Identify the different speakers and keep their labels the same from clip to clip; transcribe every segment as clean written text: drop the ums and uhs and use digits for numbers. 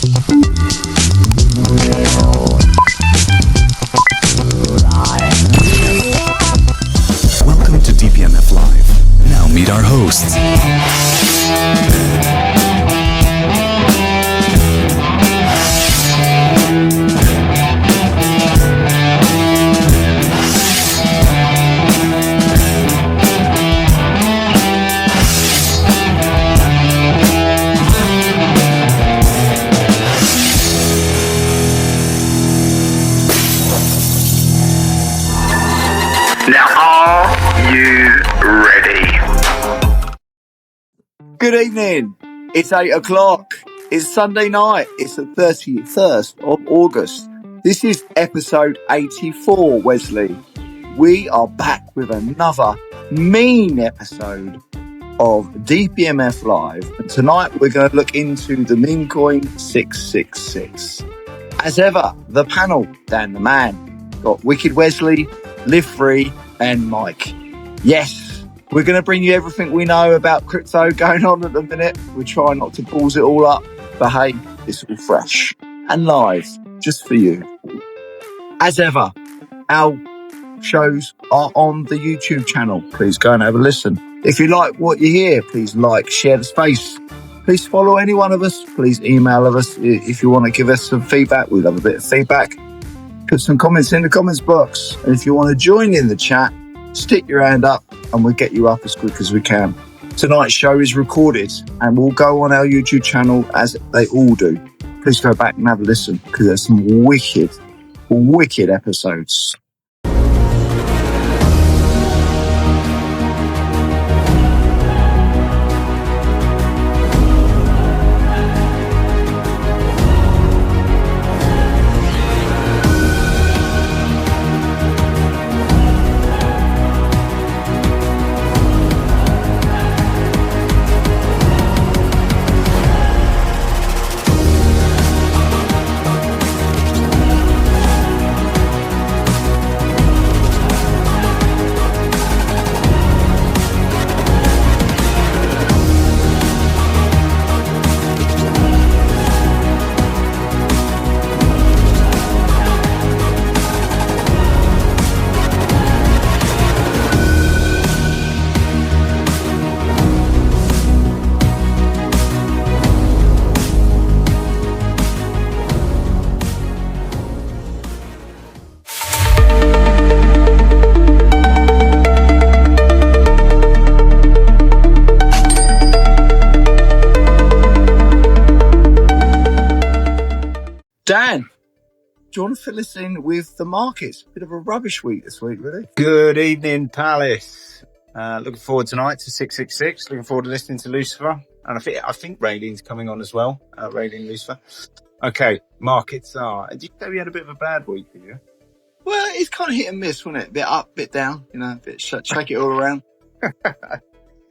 Speaker 1: Welcome to DPMF Live. Now meet our hosts.
Speaker 2: Good evening. It's 8 o'clock. It's Sunday night. It's the 31st of August. This is episode 84, Wesley. We are back with another mean episode of DPMF Live. And tonight we're going to look into the Memecoin 666. As ever, the panel, Dan the Man, got Wicked Wesley, Live Free, and Mike. Yes. We're going to bring you everything we know about crypto going on at the minute. We try not to balls it all up, but hey, it's all fresh and live just for you. As ever, our shows are on the YouTube channel. Please go and have a listen. If you like what you hear, please like, share the space. Please follow any one of us. Please email us if you want to give us some feedback. We love a bit of feedback. Put some comments in the comments box. And if you want to join in the chat, stick your hand up and we'll get you up as quick as we can. Tonight's show is recorded and will go on our YouTube channel as they all do. Please go back and have a listen because there's some wicked episodes. Dan, do you want to fill us in with the markets? Bit of a rubbish week this week, really.
Speaker 3: Good evening, Palace. Looking forward tonight to 666. Looking forward to listening to Lucifer. And I think Raylene's coming on as well. Raylene, Lucifer. Okay, markets are... Did you say we had a bit of a bad week for you?
Speaker 2: Well, it's kind of hit and miss, wasn't it? A bit up, bit down, a bit shake it all around.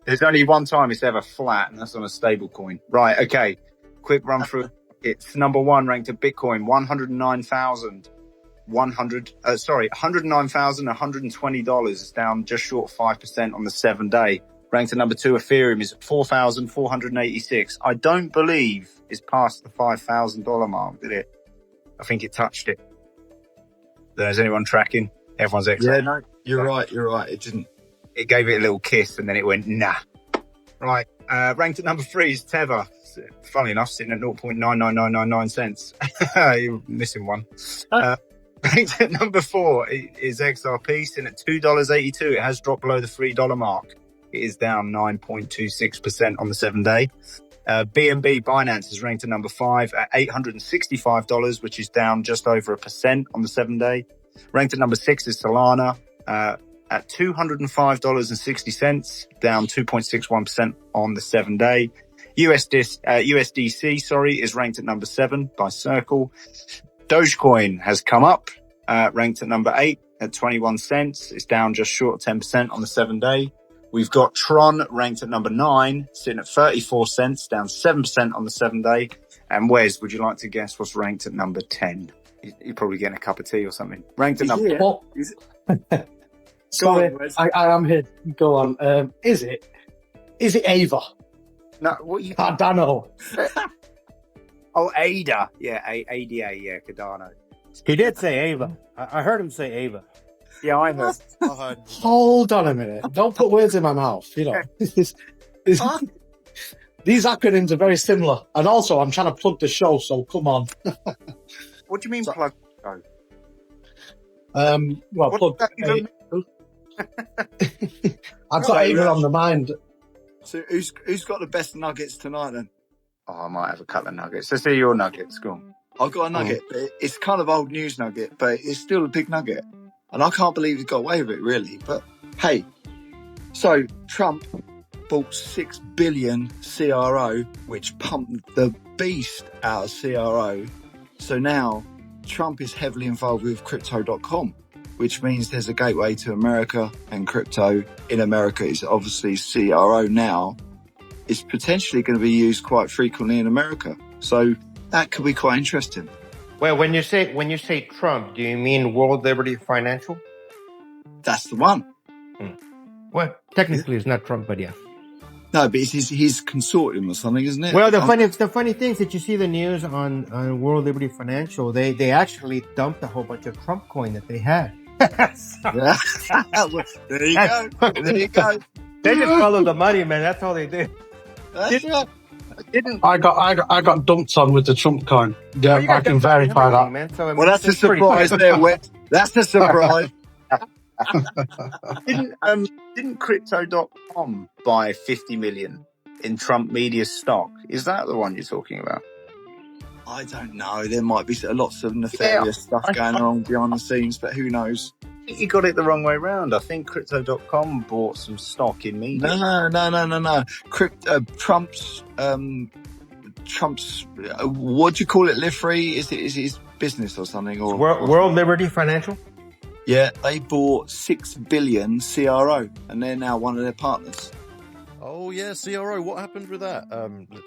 Speaker 3: There's only one time it's ever flat, and that's on a stable coin. Right, okay. Quick run through. It's number one ranked at Bitcoin, $109,120. It's down just short of 5% on the 7-day. Ranked at number two, Ethereum is at 4,486. I don't believe it's past the $5,000 mark, did it? I think it touched it. Is anyone tracking? Everyone's
Speaker 2: Yeah, no, you're right. It didn't.
Speaker 3: It gave it a little kiss and then it went, nah. Right. Ranked at number three is Tether. Funnily enough, sitting at 0.99999 cents. You're missing one. Ranked at number four is XRP, sitting at $2.82. It has dropped below the $3 mark. It is down 9.26% on the 7-day. BNB Binance is ranked at number five at $865, which is down just over 1% on the 7-day. Ranked at number six is Solana at $205.60, down 2.61% on the 7-day. USDC, is ranked at number 7 by Circle. Dogecoin has come up, ranked at number 8 at 21 cents. It's down just short of 10% on the 7-day. We've got Tron ranked at number 9, sitting at 34 cents, down 7% on the 7-day. And Wes, would you like to guess what's ranked at number 10? You're probably getting a cup of tea or something. Ranked at number...
Speaker 4: Sorry, I am here. Go on. Is it Ava?
Speaker 3: No, what you...
Speaker 4: I don't know.
Speaker 3: Oh, Ada. Yeah, ADA. Yeah, Cardano.
Speaker 5: He did say Ava. I heard him say Ava.
Speaker 3: Yeah, I heard.
Speaker 4: Hold on a minute. Don't put words in my mouth. You know, these acronyms are very similar. And also, I'm trying to plug the show, so come on.
Speaker 3: What do you mean plug?
Speaker 4: Well,
Speaker 3: What
Speaker 4: plug.
Speaker 3: does that even
Speaker 4: I've got Ava on the mind.
Speaker 2: So who's got the best nuggets tonight then?
Speaker 3: Oh, I might have a couple of nuggets. Let's see your nuggets. Go on.
Speaker 2: I've got a nugget. But it's kind of old news nugget, but it's still a big nugget. And I can't believe he got away with it, really. But hey, so Trump bought 6 billion CRO, which pumped the beast out of CRO. So now Trump is heavily involved with crypto.com, which means there's a gateway to America, and crypto in America is obviously CRO now. It's potentially going to be used quite frequently in America. So that could be quite interesting.
Speaker 5: Well, when you say Trump, do you mean World Liberty Financial?
Speaker 2: That's the one.
Speaker 5: Well, technically it's not Trump, but yeah.
Speaker 2: No, but it's his consortium or something, isn't it?
Speaker 5: Well, the funny thing is that you see the news on World Liberty Financial. They actually dumped a whole bunch of Trump coin that they had.
Speaker 2: Yeah. Well, there you go. There you go.
Speaker 5: They just followed the money, man. That's all they did.
Speaker 4: I got dumped on with the Trump coin. Yeah, I can verify that.
Speaker 5: Man. So, I mean,
Speaker 2: Well, that's a surprise there, Wet. That's a surprise.
Speaker 3: Didn't Crypto.com buy 50 million in Trump media stock? Is that the one you're talking about?
Speaker 2: I don't know. There might be lots of nefarious stuff going on behind the scenes, but who knows?
Speaker 3: I think you got it the wrong way around. I think Crypto.com bought some stock in media.
Speaker 2: No. Trump's what do you call it? Live free? Is it his business or something? Or
Speaker 5: World Liberty Financial?
Speaker 2: Yeah, they bought 6 billion CRO, and they're now one of their partners.
Speaker 6: Oh yeah, CRO. What happened with that?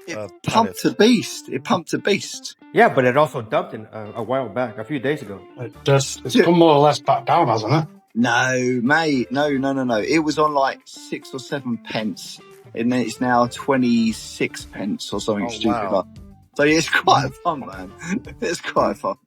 Speaker 2: It pumped a beast. It pumped a beast.
Speaker 5: Yeah, but it also dumped a while back, a few days ago.
Speaker 4: It's come more or less back down, hasn't it?
Speaker 2: No, mate. No. It was on like 6 or 7 pence, and then it's now 26 pence or something stupid.
Speaker 3: Wow.
Speaker 2: So it's quite fun, man. It's quite fun.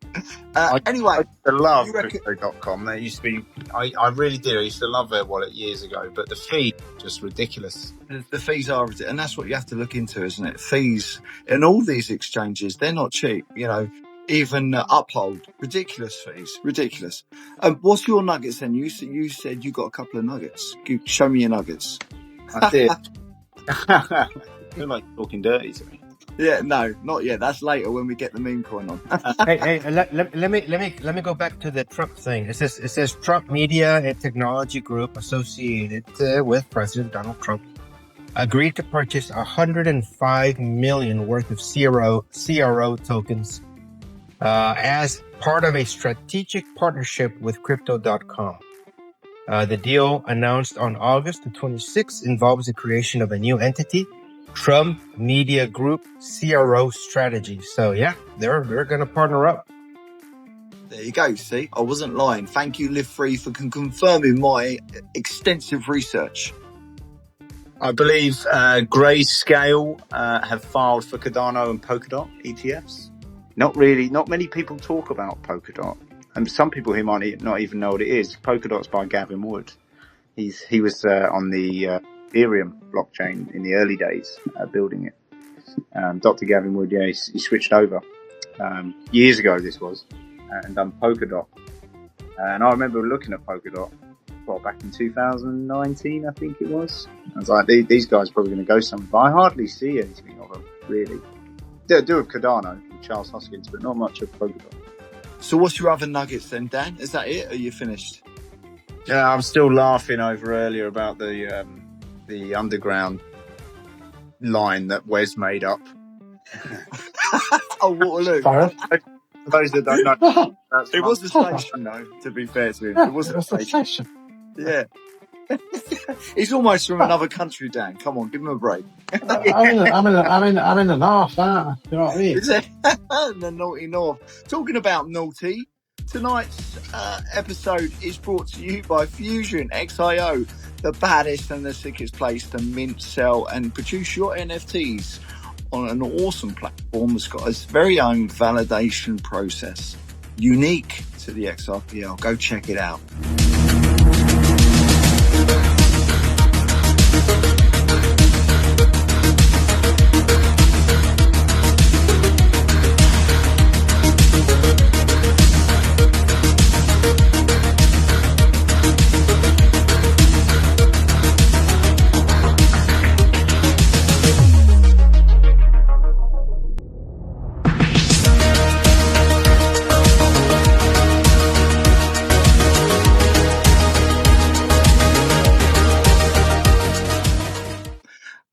Speaker 2: Anyway,
Speaker 3: I used to love Crypto.com. They used to be, I really did. I used to love their wallet years ago, but the fee just ridiculous.
Speaker 2: The fees are ridiculous, and that's what you have to look into, isn't it? Fees in all these exchanges, they're not cheap. You know, even Uphold, ridiculous fees, ridiculous. What's your nuggets then? You said you got a couple of nuggets. Show me your nuggets.
Speaker 3: I did. You're like talking dirty to me.
Speaker 2: Yeah, no, not yet. That's later when we get the Memecoin on.
Speaker 5: hey, let me go back to the Trump thing. It says Trump Media and Technology Group associated with President Donald Trump agreed to purchase 105 million worth of CRO tokens as part of a strategic partnership with Crypto.com. The deal, announced on August the 26th, involves the creation of a new entity, Trump Media Group CRO Strategy. So yeah, they're going to partner up.
Speaker 2: There you go. See, I wasn't lying. Thank you, Live Free, for confirming my extensive research.
Speaker 3: I believe Grayscale have filed for Cardano and Polkadot ETFs. Not many people talk about Polkadot, and some people who might not even know what it is. Polkadot's by Gavin Wood. He was on the Ethereum blockchain in the early days, building it. Dr. Gavin Wood, he switched over years ago. This was and done Polkadot, and I remember looking at Polkadot back in 2019, I think it was. I was like, these guys are probably going to go somewhere, but I hardly see anything of them really. They do with Cardano, with Charles Hoskins, but not much of Polkadot.
Speaker 2: So what's your other nuggets then, Dan? Is that it? Or are you finished?
Speaker 3: Yeah, I'm still laughing over earlier about the underground line that Wes made up.
Speaker 2: Oh, Waterloo.
Speaker 4: Sorry.
Speaker 3: For those that don't know,
Speaker 2: It was the station, though, to be fair to him.
Speaker 4: Yeah,
Speaker 2: it wasn't a
Speaker 4: it's a
Speaker 2: station.
Speaker 4: station.
Speaker 2: Yeah. He's almost from another country, Dan. Come on, give him a break.
Speaker 4: I'm in the north, aren't I? You know what I mean?
Speaker 2: Is it? The naughty north. Talking about naughty, tonight's episode is brought to you by Fuzion-XIO, the baddest and the sickest place to mint, sell, and produce your NFTs. on an awesome platform that's got its very own validation process, unique to the XRPL. Go check it out.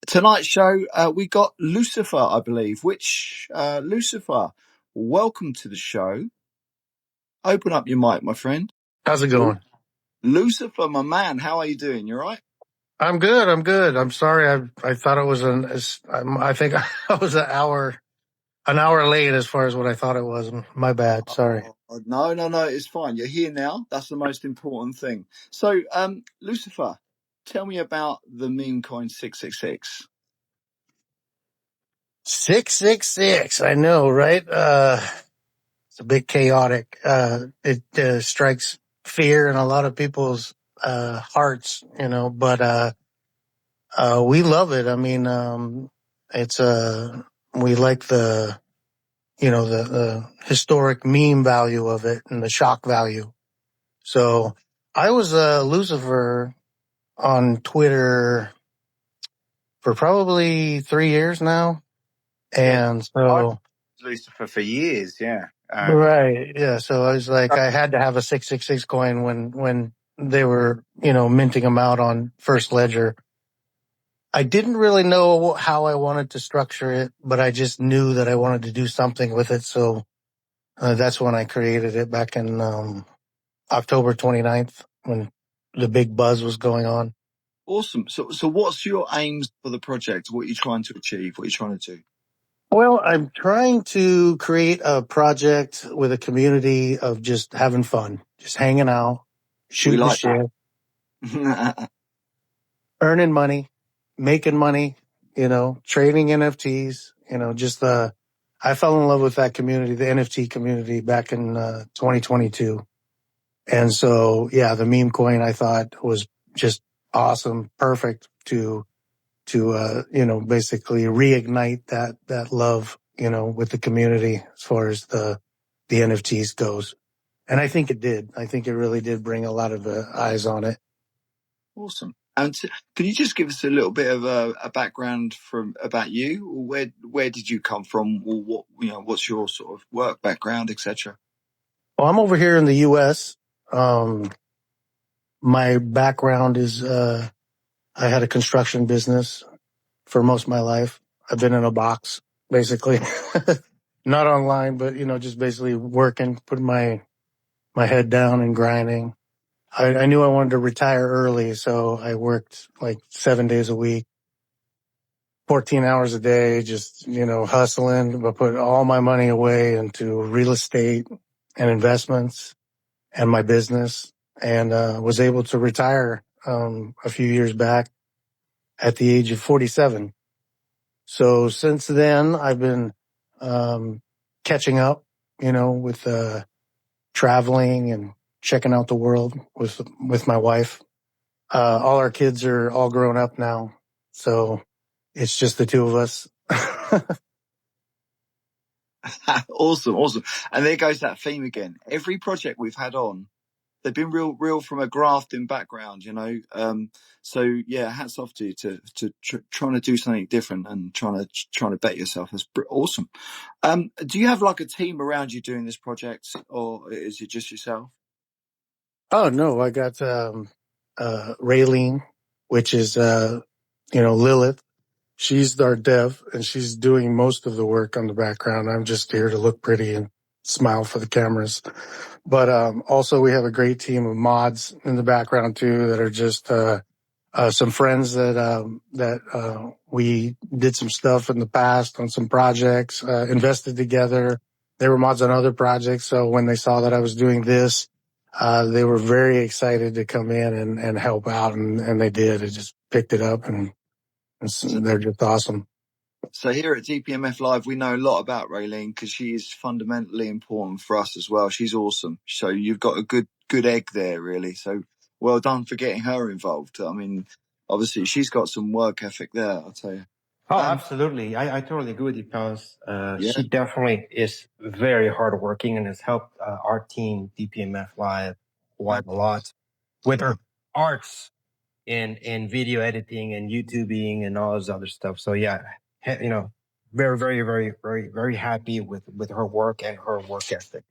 Speaker 2: Tonight's show, we got Lucifer, I believe, which, Lucifer, welcome to the show. Open up your mic, my friend.
Speaker 7: How's it going?
Speaker 2: Lucifer, my man, how are you doing? You all right?
Speaker 7: I'm good. I'm sorry. I thought it was I think I was an hour late as far as what I thought it was. My bad. Sorry.
Speaker 2: Oh, no, it's fine. You're here now. That's the most important thing. So, Lucifer, tell me about the Memecoin 666.
Speaker 7: 666. I know, right? It's a bit chaotic. It strikes fear in a lot of people's hearts, but we love it. I mean, it's we like the historic meme value of it and the shock value. So I was Lucifer on Twitter for probably 3 years now. And so
Speaker 3: Lucifer for years, yeah.
Speaker 7: Right. Yeah. So I was like, I had to have a 666 coin when they were, minting them out on First Ledger. I didn't really know how I wanted to structure it, but I just knew that I wanted to do something with it. So that's when I created it back in October 29th when the big buzz was going on.
Speaker 2: Awesome. So what's your aims for the project? What are you trying to achieve? What are you trying to do?
Speaker 7: Well, I'm trying to create a project with a community of just having fun, just hanging out, shooting the shit, earning money, making money, trading NFTs, I fell in love with that community, the NFT community back in 2022. And so, yeah, the meme coin I thought was just awesome, perfect to basically reignite that love, with the community as far as the NFTs goes. And I think it did. I think it really did bring a lot of eyes on it.
Speaker 2: Awesome. And can you just give us a little bit of a background about you? Where did you come from? Or what's your sort of work background, etc.?
Speaker 7: Well, I'm over here in the U.S. My background is I had a construction business for most of my life. I've been in a box, basically. Not online, but, just basically working, putting my head down and grinding. I knew I wanted to retire early, so I worked like 7 days a week, 14 hours a day, just, hustling, but put all my money away into real estate and investments and my business, and was able to retire a few years back at the age of 47. So since then, I've been catching up, with traveling and checking out the world with my wife. All our kids are all grown up now, so it's just the two of us.
Speaker 2: Awesome. And there goes that theme again. Every project we've had on, they've been real from a grafting background, So yeah, hats off to you to trying to do something different and trying to bet yourself. That's awesome. Do you have like a team around you doing this project, or is it just yourself?
Speaker 7: Oh no, I got Raylene, which is Lilith. She's our dev, and she's doing most of the work on the background. I'm just here to look pretty and smile for the cameras. But also we have a great team of mods in the background too that are just some friends that we did some stuff in the past on some projects, invested together. They were mods on other projects, so when they saw that I was doing this, they were very excited to come in and help out, and they did. They just picked it up, and they're just awesome.
Speaker 2: So here at DPMF Live, we know a lot about Raylene because she is fundamentally important for us as well. She's awesome. So you've got a good egg there, really. So well done for getting her involved. I mean, obviously she's got some work ethic there, I'll tell you.
Speaker 5: Oh, absolutely. I totally agree with you, fellas.
Speaker 2: Yeah.
Speaker 5: She definitely is very hardworking and has helped our team, DPMF Live, quite a lot with her arts in video editing and YouTubing and all this other stuff. So yeah, you know, very, very, very, very, very happy with her work and her work ethic.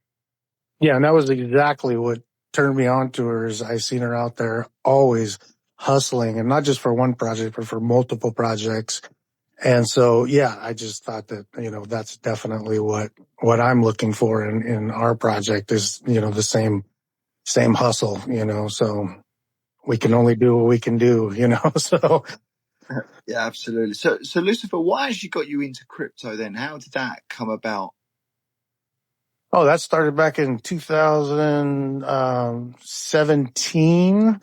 Speaker 7: Yeah, and that was exactly what turned me on to her. Is I seen her out there always hustling, and not just for one project, but for multiple projects. And so, yeah, I just thought that, that's definitely what I'm looking for in our project is, the same hustle, so we can only do what we can do, so.
Speaker 2: Yeah, absolutely. So Lucifer, why has she got you into crypto then? How did that come about?
Speaker 7: Oh, that started back in 2017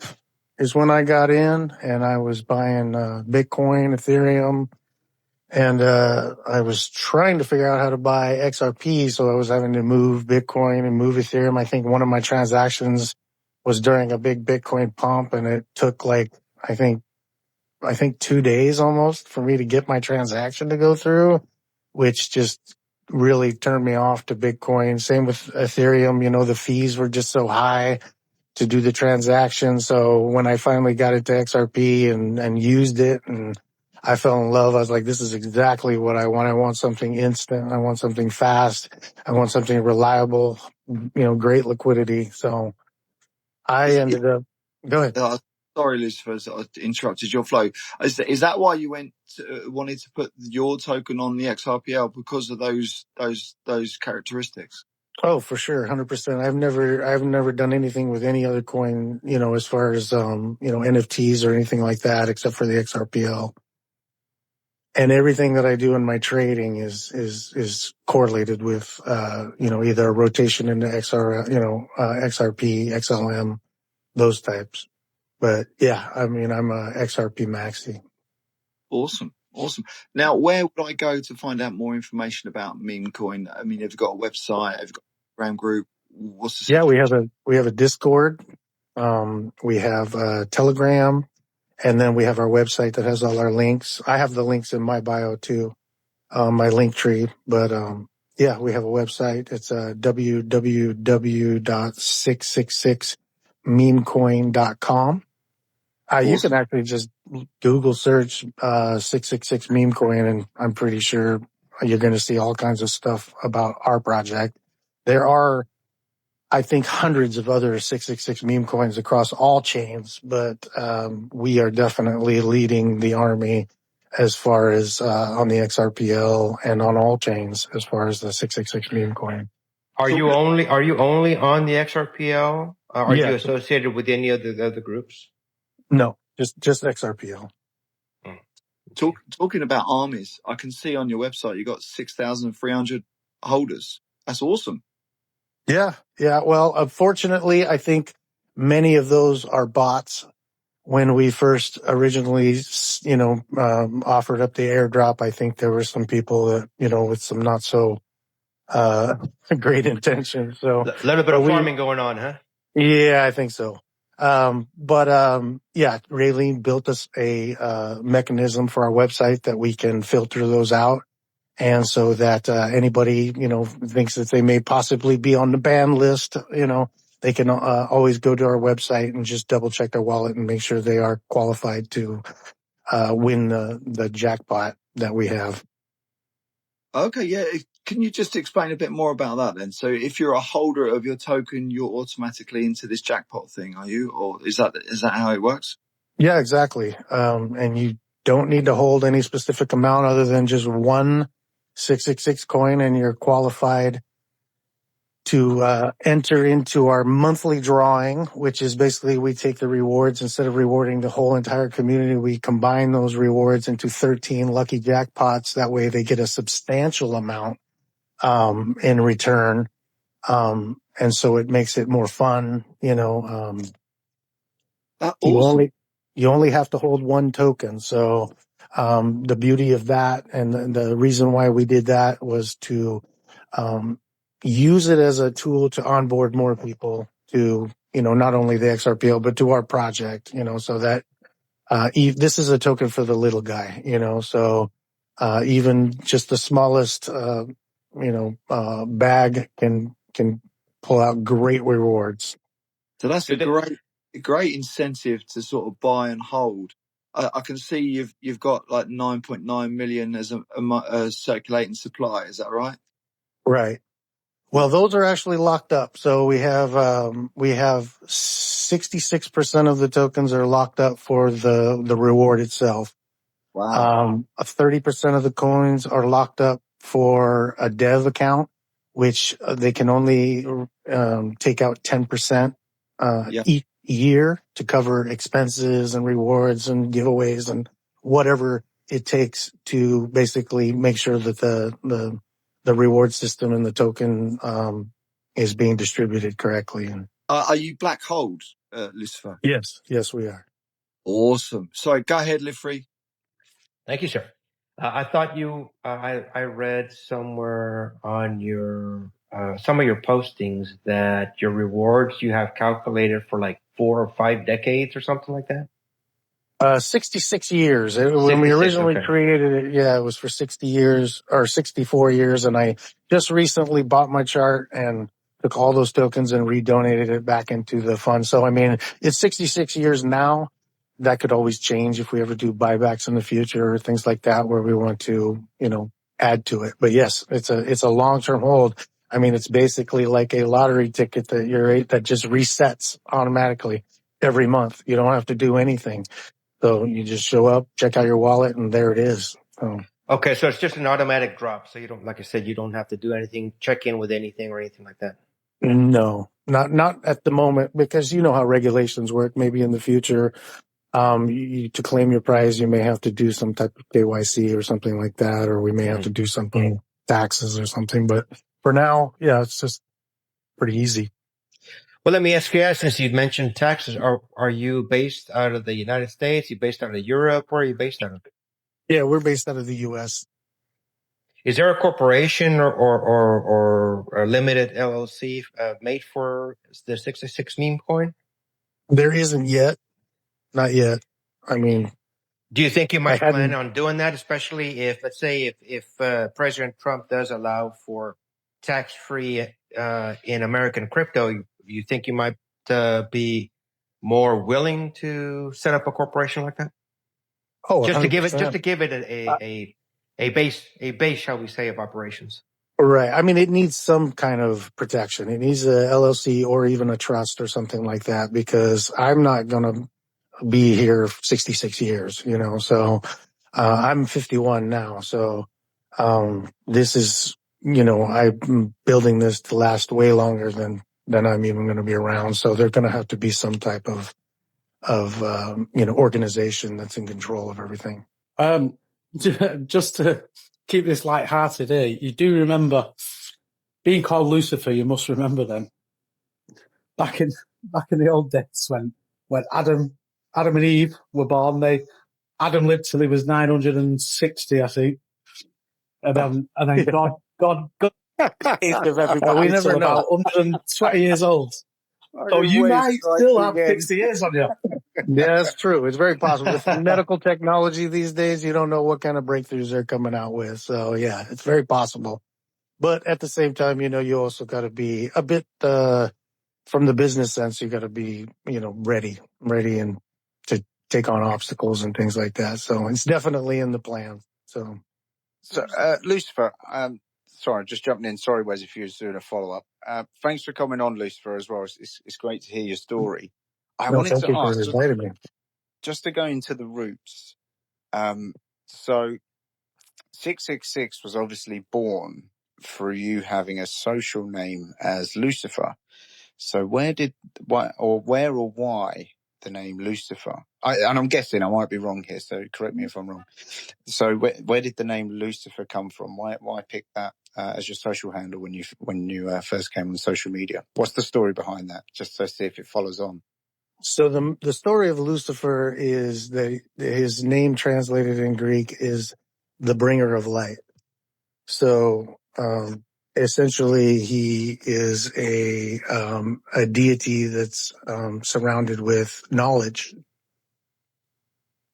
Speaker 7: is when I got in, and I was buying Bitcoin, Ethereum, and I was trying to figure out how to buy XRP, so I was having to move Bitcoin and move Ethereum. I think one of my transactions was during a big Bitcoin pump, and it took I think 2 days almost for me to get my transaction to go through, which just really turned me off to Bitcoin. Same with Ethereum, the fees were just so high to do the transaction. So when I finally got into XRP and used it, and I fell in love, I was like, this is exactly what I want. I want something instant. I want something fast. I want something reliable, great liquidity. So I ended up, go ahead.
Speaker 2: Sorry, Lucifer, I interrupted your flow. Is that why you wanted to put your token on the XRPL because of those characteristics?
Speaker 7: Oh, for sure. 100%. I've never done anything with any other coin, as far as, NFTs or anything like that, except for the XRPL. And everything that I do in my trading is correlated with, either a rotation into XRP, XLM, those types. But yeah, I mean, I'm a XRP maxi.
Speaker 2: Awesome. Now, where would I go to find out more information about Memecoin? I mean, have you got a website? Have you got a program group? What's the
Speaker 7: Yeah, we have a Discord. We have a Telegram, and then we have our website that has all our links. I have the links in my bio too, my link tree. But yeah, we have a website. It's www.666memecoin.com.
Speaker 2: awesome.
Speaker 7: You can actually just Google search 666 Memecoin, and I'm pretty sure you're going to see all kinds of stuff about our project. There are, I think, hundreds of other 666 meme coins across all chains, but we are definitely leading the army as far as on the XRPL and on all chains as far as the 666 meme coin.
Speaker 5: Are you only on the XRPL? Are you associated with any of the other groups?
Speaker 7: No, just XRPL.
Speaker 2: Talking about armies, I can see on your website you got 6,300 holders. That's awesome.
Speaker 7: Yeah. Well, unfortunately, I think many of those are bots. When we first originally, offered up the airdrop, I think there were some people that, with some not so great intentions. So
Speaker 5: a little bit of farming going on, huh?
Speaker 7: Yeah, I think so. Yeah, Raylene built us a mechanism for our website that we can filter those out. And so that anybody, thinks that they may possibly be on the ban list, they can always go to our website and just double check their wallet and make sure they are qualified to win the jackpot that we have.
Speaker 2: Okay, yeah. Can you just explain a bit more about that then? So if you're a holder of your token, you're automatically into this jackpot thing, are you? Or is that how it works?
Speaker 7: Yeah, exactly. And you don't need to hold any specific amount other than just one 666 coin, and you're qualified to enter into our monthly drawing, which is basically we take the rewards. Instead of rewarding the whole entire community, we combine those rewards into 13 lucky jackpots. That way they get a substantial amount in return. And so it makes it more fun,
Speaker 2: awesome.
Speaker 7: You only have to hold one token. So The beauty of that and the reason why we did that was to use it as a tool to onboard more people to, not only the XRPL, but to our project, so that this is a token for the little guy, so even just the smallest, bag can pull out great rewards.
Speaker 2: So that's a great incentive to sort of buy and hold. I can see you've got like 9.9 million as a circulating supply. Is that right?
Speaker 7: Right. Well, those are actually locked up. So we have 66% of the tokens are locked up for the reward itself.
Speaker 2: Wow.
Speaker 7: 30% of the coins are locked up for a dev account, which they can only take out 10% each year to cover expenses and rewards and giveaways and whatever it takes to basically make sure that the reward system and the token is being distributed correctly. And
Speaker 2: Are you black hold, Lucifer?
Speaker 7: yes, we are.
Speaker 2: Awesome. Sorry, go ahead, Livery.
Speaker 5: Thank you, sir. I thought I read somewhere on your some of your postings that your rewards you have calculated for like 4 or 5 decades or something like that.
Speaker 7: 66 years. When we originally created it, it was for 60 years or 64 years. And I just recently bought my chart and took all those tokens and redonated it back into the fund. So, I mean, it's 66 years now. That could always change if we ever do buybacks in the future or things like that where we want to, add to it. But yes, it's a long-term hold. I mean, it's basically like a lottery ticket that just resets automatically every month. You don't have to do anything. So you just show up, check out your wallet, and there it is.
Speaker 5: Okay, so it's just an automatic drop. So you don't, like I said, you don't have to do anything, check in with anything or anything like that.
Speaker 7: No, not at the moment, because you know how regulations work. Maybe in the future, to claim your prize, you may have to do some type of KYC or something like that, or we may have to do something, taxes or something. But for now, it's just pretty easy.
Speaker 5: Well, let me ask you, since you mentioned taxes, are you based out of the United States? You based out of Europe? Where are you based out of?
Speaker 7: Yeah, we're based out of the U.S.
Speaker 5: Is there a corporation or a limited LLC made for the 66 meme coin?
Speaker 7: There isn't yet. Not yet. I mean,
Speaker 5: do you think you might plan on doing that, especially if, let's say, if President Trump does allow for tax-free in American crypto, you think you might be more willing to set up a corporation like that?
Speaker 7: Oh,
Speaker 5: just to give it a base, shall we say, of operations.
Speaker 7: Right. I mean, it needs some kind of protection. It needs a LLC or even a trust or something like that, because I'm not going to be here 66 years, so I'm 51 now. So this is, I'm building this to last way longer than I'm even going to be around. So there's going to have to be some type of organization that's in control of everything.
Speaker 4: Just to keep this light-hearted here, you do remember being called Lucifer. You must remember them back in the old days when Adam and Eve were born. Adam lived till he was 960, I think, and then God we never know, about 120 years old. So you might still have 60 years on you.
Speaker 7: Yeah, that's true. It's very possible. With medical technology these days, you don't know what kind of breakthroughs they're coming out with. So, yeah, it's very possible. But at the same time, you also got to be a bit, from the business sense, you got to be, ready and to take on obstacles and things like that. So it's definitely in the plan. So
Speaker 3: Lucifer, sorry, just jumping in. Sorry, Wes, if you were doing a follow-up. Thanks for coming on, Lucifer, as well. It's great to hear your story. I wanted to ask, just to go into the roots. So 666 was obviously born through you having a social name as Lucifer. So where or why the name Lucifer? And I'm guessing I might be wrong here, so correct me if I'm wrong. So where did the name Lucifer come from? Why pick that as your social handle when you first came on social media? What's the story behind that? Just to see if it follows on.
Speaker 7: So the story of Lucifer is that his name translated in Greek is the bringer of light. So essentially, he is a deity that's surrounded with knowledge.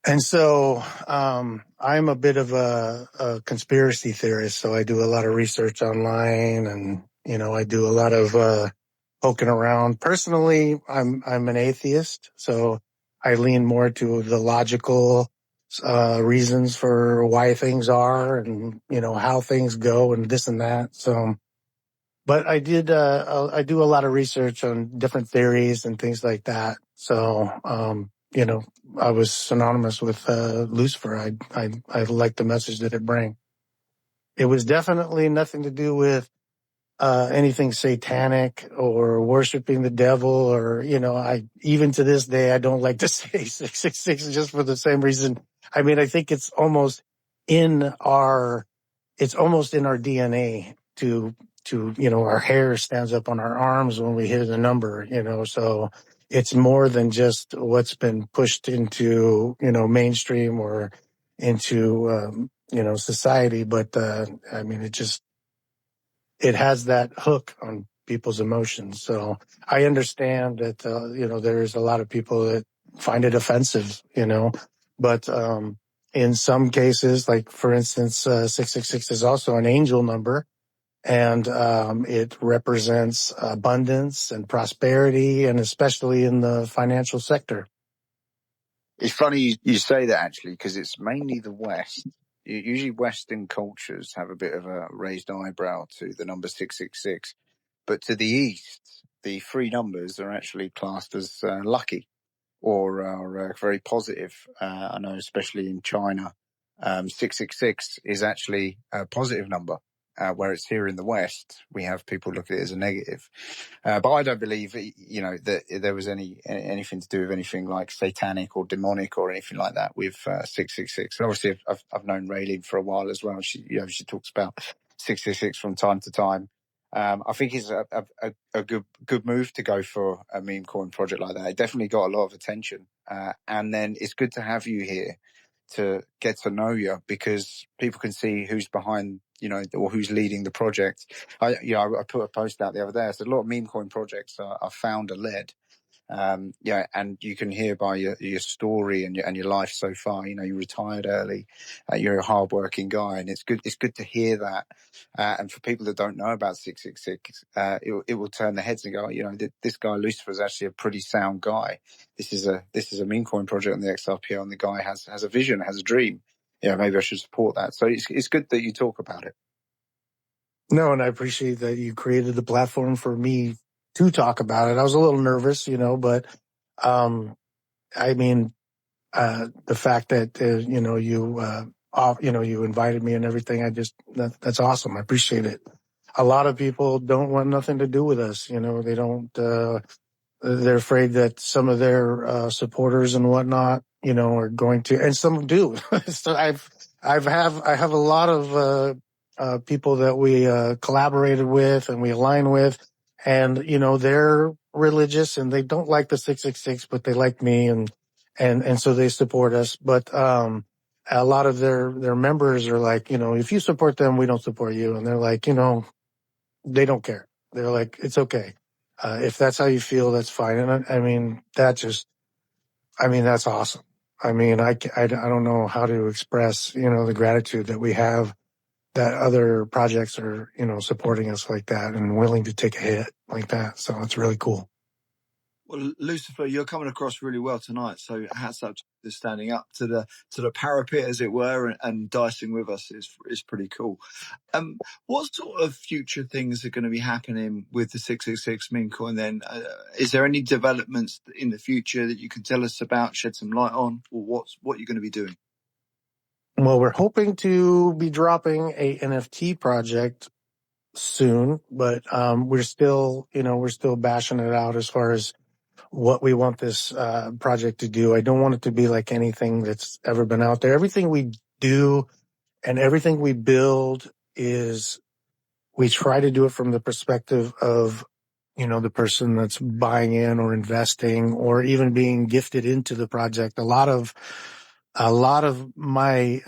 Speaker 7: And so I'm a bit of a conspiracy theorist. So I do a lot of research online, and I do a lot of poking around. Personally, I'm an atheist, so I lean more to the logical reasons for why things are, and how things go, and this and that. So, but I do a lot of research on different theories and things like that. So, I was synonymous with Lucifer. I liked the message that it bring. It was definitely nothing to do with anything satanic or worshiping the devil, or I even to this day I don't like to say 666 just for the same reason. I mean, I think it's almost in our DNA to our hair stands up on our arms when we hear the number, so it's more than just what's been pushed into mainstream or into society, but I mean, it has that hook on people's emotions. So I understand that, there's a lot of people that find it offensive, but, in some cases, like for instance, 666 is also an angel number, and, it represents abundance and prosperity, and especially in the financial sector.
Speaker 3: It's funny you say that, actually, because it's mainly the West. Usually Western cultures have a bit of a raised eyebrow to the number 666. But to the East, the three numbers are actually classed as lucky, or are very positive. I know especially in China, 666 is actually a positive number. Whereas here in the West, we have people look at it as a negative. But I don't believe, that there was anything to do with anything like satanic or demonic or anything like that with 666. And obviously, I've known Raylene for a while as well. She talks about 666 from time to time. I think it's a good move to go for a meme coin project like that. It definitely got a lot of attention. And then it's good to have you here to get to know you, because people can see who's behind, or who's leading the project. I put a post out the other day. I said a lot of meme coin projects are founder led. And you can hear by your story and your life so far. You retired early. You're a hardworking guy, and it's good. It's good to hear that. And for people that don't know about 666, it will turn their heads and go, this guy Lucifer is actually a pretty sound guy. This is a meme coin project on the XRPL, and the guy has a vision, has a dream. Maybe I should support that. So it's good that you talk about it.
Speaker 7: No, and I appreciate that you created the platform for me to talk about it. I was a little nervous, but, I mean, the fact that, you invited me and everything, that's awesome. I appreciate it. A lot of people don't want nothing to do with us. They don't, they're afraid that some of their, supporters and whatnot, are going to, and some do. So I have a lot of, people that we collaborated with and we align with, and they're religious and they don't like the 666, but they like me, and so they support us. But a lot of their members are like, if you support them, we don't support you, and they're like, they don't care. They're like, it's okay. If that's how you feel, that's fine. And I mean, that's awesome. I mean, I don't know how to express, the gratitude that we have, that other projects are, supporting us like that and willing to take a hit like that. So it's really cool.
Speaker 2: Well, Lucifer, you're coming across really well tonight. So hats up to standing up to the parapet, as it were, and dicing with us is pretty cool. What sort of future things are going to be happening with the 666 meme coin then? Is there any developments in the future that you can tell us about, shed some light on, or what you're going to be doing?
Speaker 7: Well, we're hoping to be dropping a NFT project soon, but we're still bashing it out as far as what we want this project to do. I don't want it to be like anything that's ever been out there. Everything we do and everything we build we try to do it from the perspective of, the person that's buying in or investing or even being gifted into the project. A lot of my,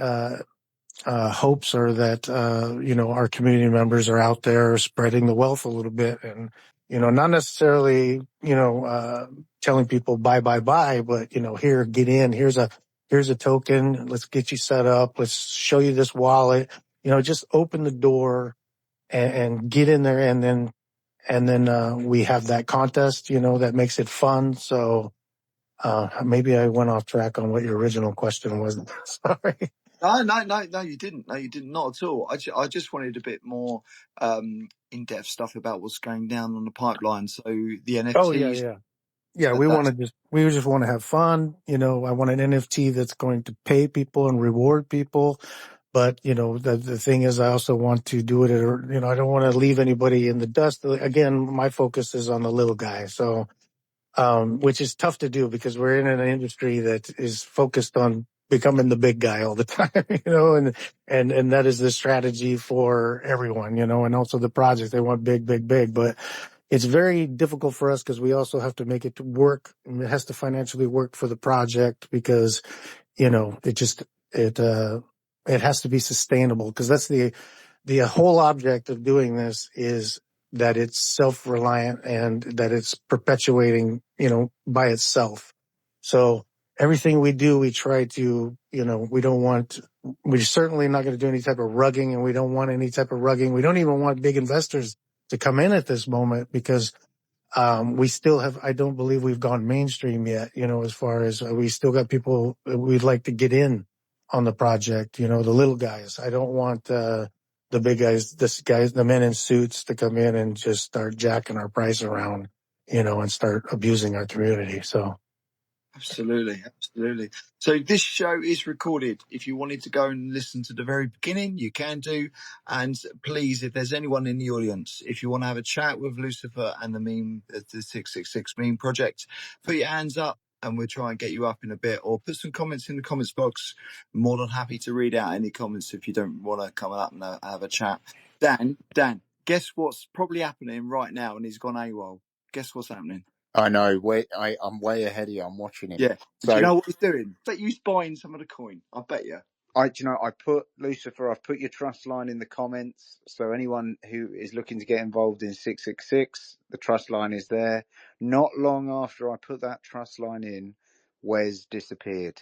Speaker 7: hopes are that, our community members are out there spreading the wealth a little bit and, not necessarily, telling people buy, but, here, get in, here's a token. Let's get you set up. Let's show you this wallet, just open the door and get in there. And then we have that contest, that makes it fun. So, maybe I went off track on what your original question was. Sorry.
Speaker 2: No, you didn't. No, you didn't. Not at all. I just wanted a bit more in-depth stuff about what's going down on the pipeline. So the NFTs.
Speaker 7: Oh, yeah. Yeah, we just want to have fun. I want an NFT that's going to pay people and reward people. But, the thing is, I also want to do it at, I don't want to leave anybody in the dust. Again, my focus is on the little guy. So, which is tough to do because we're in an industry that is focused on becoming the big guy all the time, and that is the strategy for everyone, and also the projects. They want big, but it's very difficult for us because we also have to make it work. It has to financially work for the project because, it has to be sustainable because that's the whole object of doing this is that it's self-reliant and that it's perpetuating, by itself. So everything we do, we try to, we're certainly not going to do any type of rugging, and we don't want any type of rugging. We don't even want big investors to come in at this moment because we still have, I don't believe we've gone mainstream yet, as far as we still got people we'd like to get in on the project, the little guys. I don't want, the big guys, the men in suits to come in and just start jacking our price around, and start abusing our community. So.
Speaker 2: Absolutely. So this show is recorded. If you wanted to go and listen to the very beginning, you can do. And please, if there's anyone in the audience, if you want to have a chat with Lucifer and the 666 meme project, put your hands up and we'll try and get you up in a bit, or put some comments in the comments box. More than happy to read out any comments if you don't want to come up and have a chat. Dan, guess what's probably happening right now? And he's gone AWOL. Guess what's happening?
Speaker 8: I know. I'm way ahead of you. I'm watching him.
Speaker 2: Yeah.
Speaker 8: So,
Speaker 2: do you know what he's doing? I bet you he's buying some of the coin. I bet you.
Speaker 8: I've put your trust line in the comments. So anyone who is looking to get involved in 666, the trust line is there. Not long after I put that trust line in, Wes disappeared.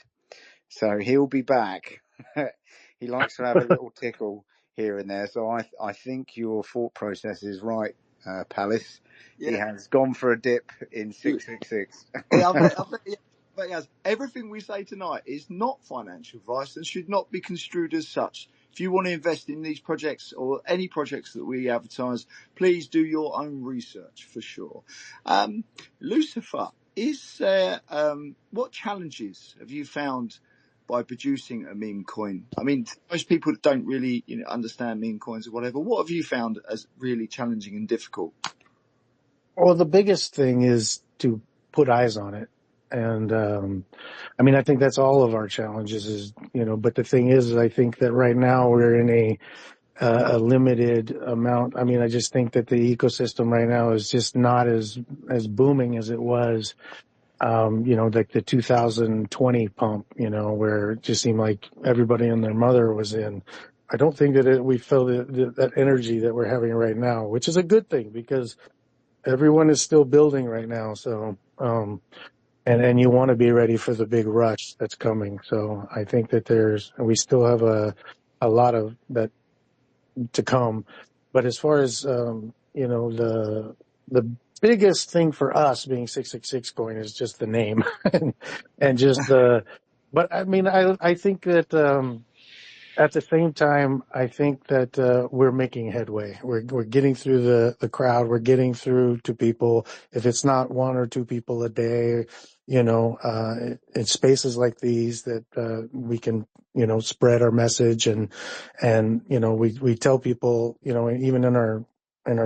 Speaker 8: So he'll be back. He likes to have a little tickle here and there. So I think your thought process is right, Palace. Yeah. He has gone for a dip in 666.
Speaker 2: Yeah, I bet he has. Everything we say tonight is not financial advice and should not be construed as such. If you want to invest in these projects or any projects that we advertise, please do your own research for sure. Lucifer, is there, what challenges have you found by producing a meme coin? I mean, most people don't really understand meme coins or whatever. What have you found as really challenging and difficult?
Speaker 7: Well, the biggest thing is to put eyes on it. And, I think that's all of our challenges is, but the thing is, I think that right now we're in a limited amount. I just think that the ecosystem right now is just not as booming as it was, like the 2020 pump, where it just seemed like everybody and their mother was in. I don't think that we feel that energy that we're having right now, which is a good thing because everyone is still building right now. So, and you want to be ready for the big rush that's coming. So I think that we still have a lot of that to come. But as far as, the biggest thing for us being 666 coin is just the name and just but I think that, at the same time, I think that we're making headway. We're getting through the crowd. We're getting through to people. If it's not one or two people a day, in spaces like these that we can, spread our message and we tell people, even in our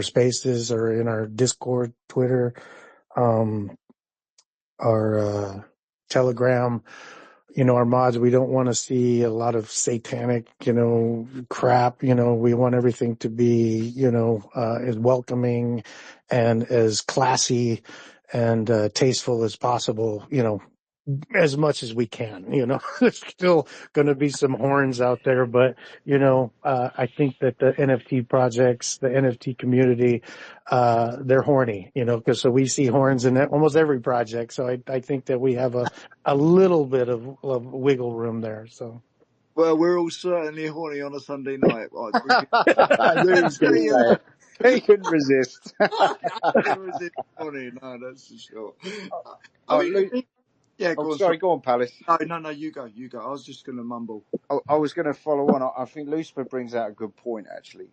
Speaker 7: spaces or in our Discord, Twitter, our Telegram. our mods, we don't want to see a lot of satanic, crap. We want everything to be, as welcoming and as classy and tasteful as possible, as much as we can. There's still going to be some horns out there, but I think that the NFT projects, the NFT community, they're horny, because so we see horns in almost every project. So I think that we have a little bit of wiggle room there. So.
Speaker 2: Well, we're all certainly horny on a Sunday night. We
Speaker 8: I knew he was going to say it. He couldn't resist.
Speaker 2: can resist horny. No, that's for sure. I mean, yeah, go on.
Speaker 8: Sorry, go on, Palace.
Speaker 2: No, you go. I was just going to mumble.
Speaker 8: I was going to follow on. I think Lucifer brings out a good point, actually.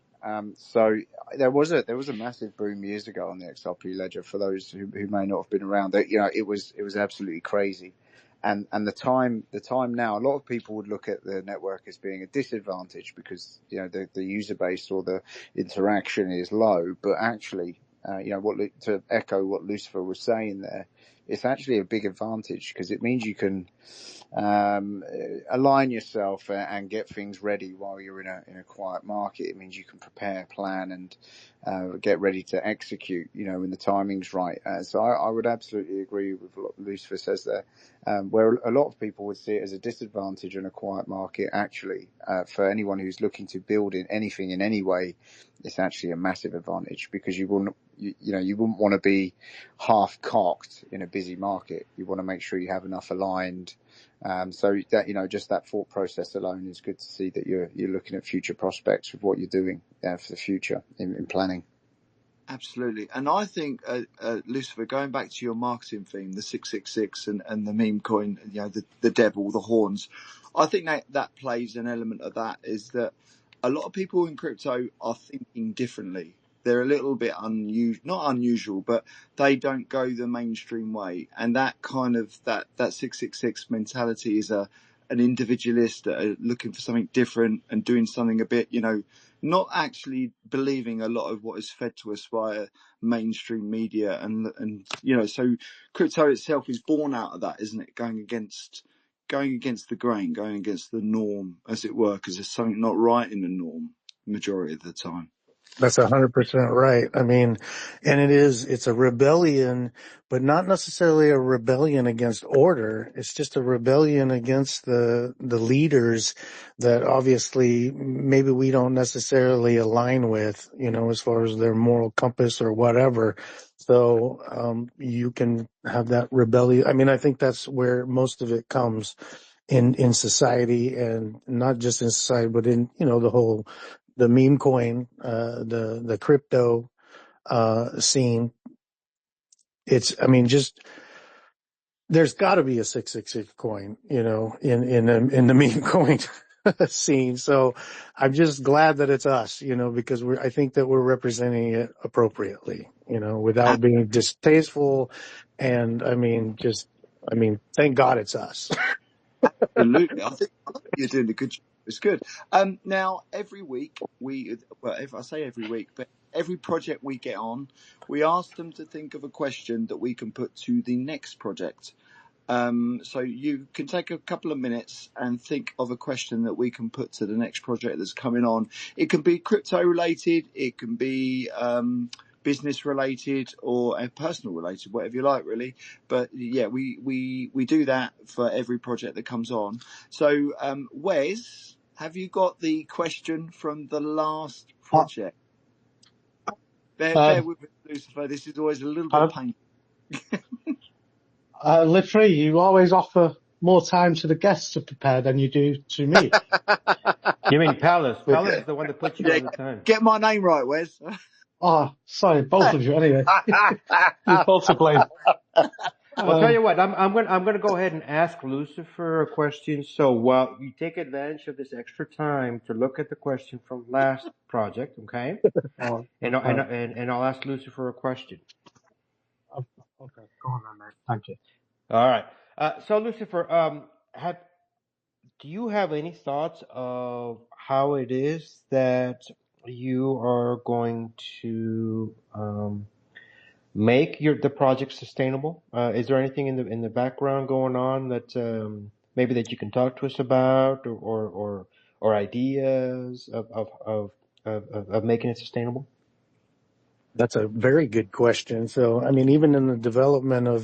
Speaker 8: So there was a massive boom years ago on the XRP ledger. For those who may not have been around, that it was absolutely crazy. And the time now, a lot of people would look at the network as being a disadvantage because the user base or the interaction is low. But actually, to echo what Lucifer was saying there, it's actually a big advantage because it means you can align yourself and get things ready while you're in a quiet market. It means you can prepare, plan, and get ready to execute, when the timing's right. So I would absolutely agree with what Lucifer says there, where a lot of people would see it as a disadvantage in a quiet market. Actually, for anyone who's looking to build in anything in any way, it's actually a massive advantage because you wouldn't want to be half cocked in a busy market. You want to make sure you have enough aligned. So that, just that thought process alone is good to see that you're looking at future prospects with what you're doing for the future in planning.
Speaker 2: Absolutely. And I think, Lucifer, going back to your marketing theme, the 666 and the meme coin, the devil, the horns, I think that plays an element of that is that a lot of people in crypto are thinking differently. They're a little bit not unusual, but they don't go the mainstream way. And that kind of, that 666 mentality is an individualist looking for something different and doing something a bit, not actually believing a lot of what is fed to us via mainstream media. And so crypto itself is born out of that, isn't it? Going against the grain, going against the norm, as it were, because there's something not right in the norm majority of the time.
Speaker 7: That's 100% right. I mean, and it's a rebellion, but not necessarily a rebellion against order. It's just a rebellion against the leaders that obviously maybe we don't necessarily align with, as far as their moral compass or whatever. So, you can have that rebellion. I mean, I think that's where most of it comes in society, and not just in society, but in, the meme coin, the crypto, scene. There's gotta be a 666 coin, in the meme coin scene. So I'm just glad that it's us, because I think that we're representing it appropriately, without being distasteful. And thank God it's us.
Speaker 2: Absolutely. I think you're doing a good job. It's good. Now, every week if I say every week, but every project we get on, we ask them to think of a question that we can put to the next project. So you can take a couple of minutes and think of a question that we can put to the next project that's coming on. It can be crypto related. It can be, business related or personal related, whatever you like, really. But yeah, we do that for every project that comes on. So, Wes, have you got the question from the last project? Bear with me, Lucifer. This is always a little bit painful.
Speaker 4: Literally, you always offer more time to the guests to prepare than you do to me.
Speaker 5: You mean Palace? Palace is the one that puts you on the time.
Speaker 2: Get my name right, Wes.
Speaker 4: Oh, sorry, both of you. Anyway, you're both to blame.
Speaker 5: I'll tell you what. I'm going to go ahead and ask Lucifer a question. So while you take advantage of this extra time to look at the question from last project, okay? And I'll ask Lucifer a question.
Speaker 4: Okay, go on then, mate. Thank you.
Speaker 5: All right. So Lucifer, do you have any thoughts of how it is that you are going to make the project sustainable? Is there anything in the background going on that maybe that you can talk to us about, or ideas of making it sustainable?
Speaker 7: That's a very good question. So, I mean, even in the development of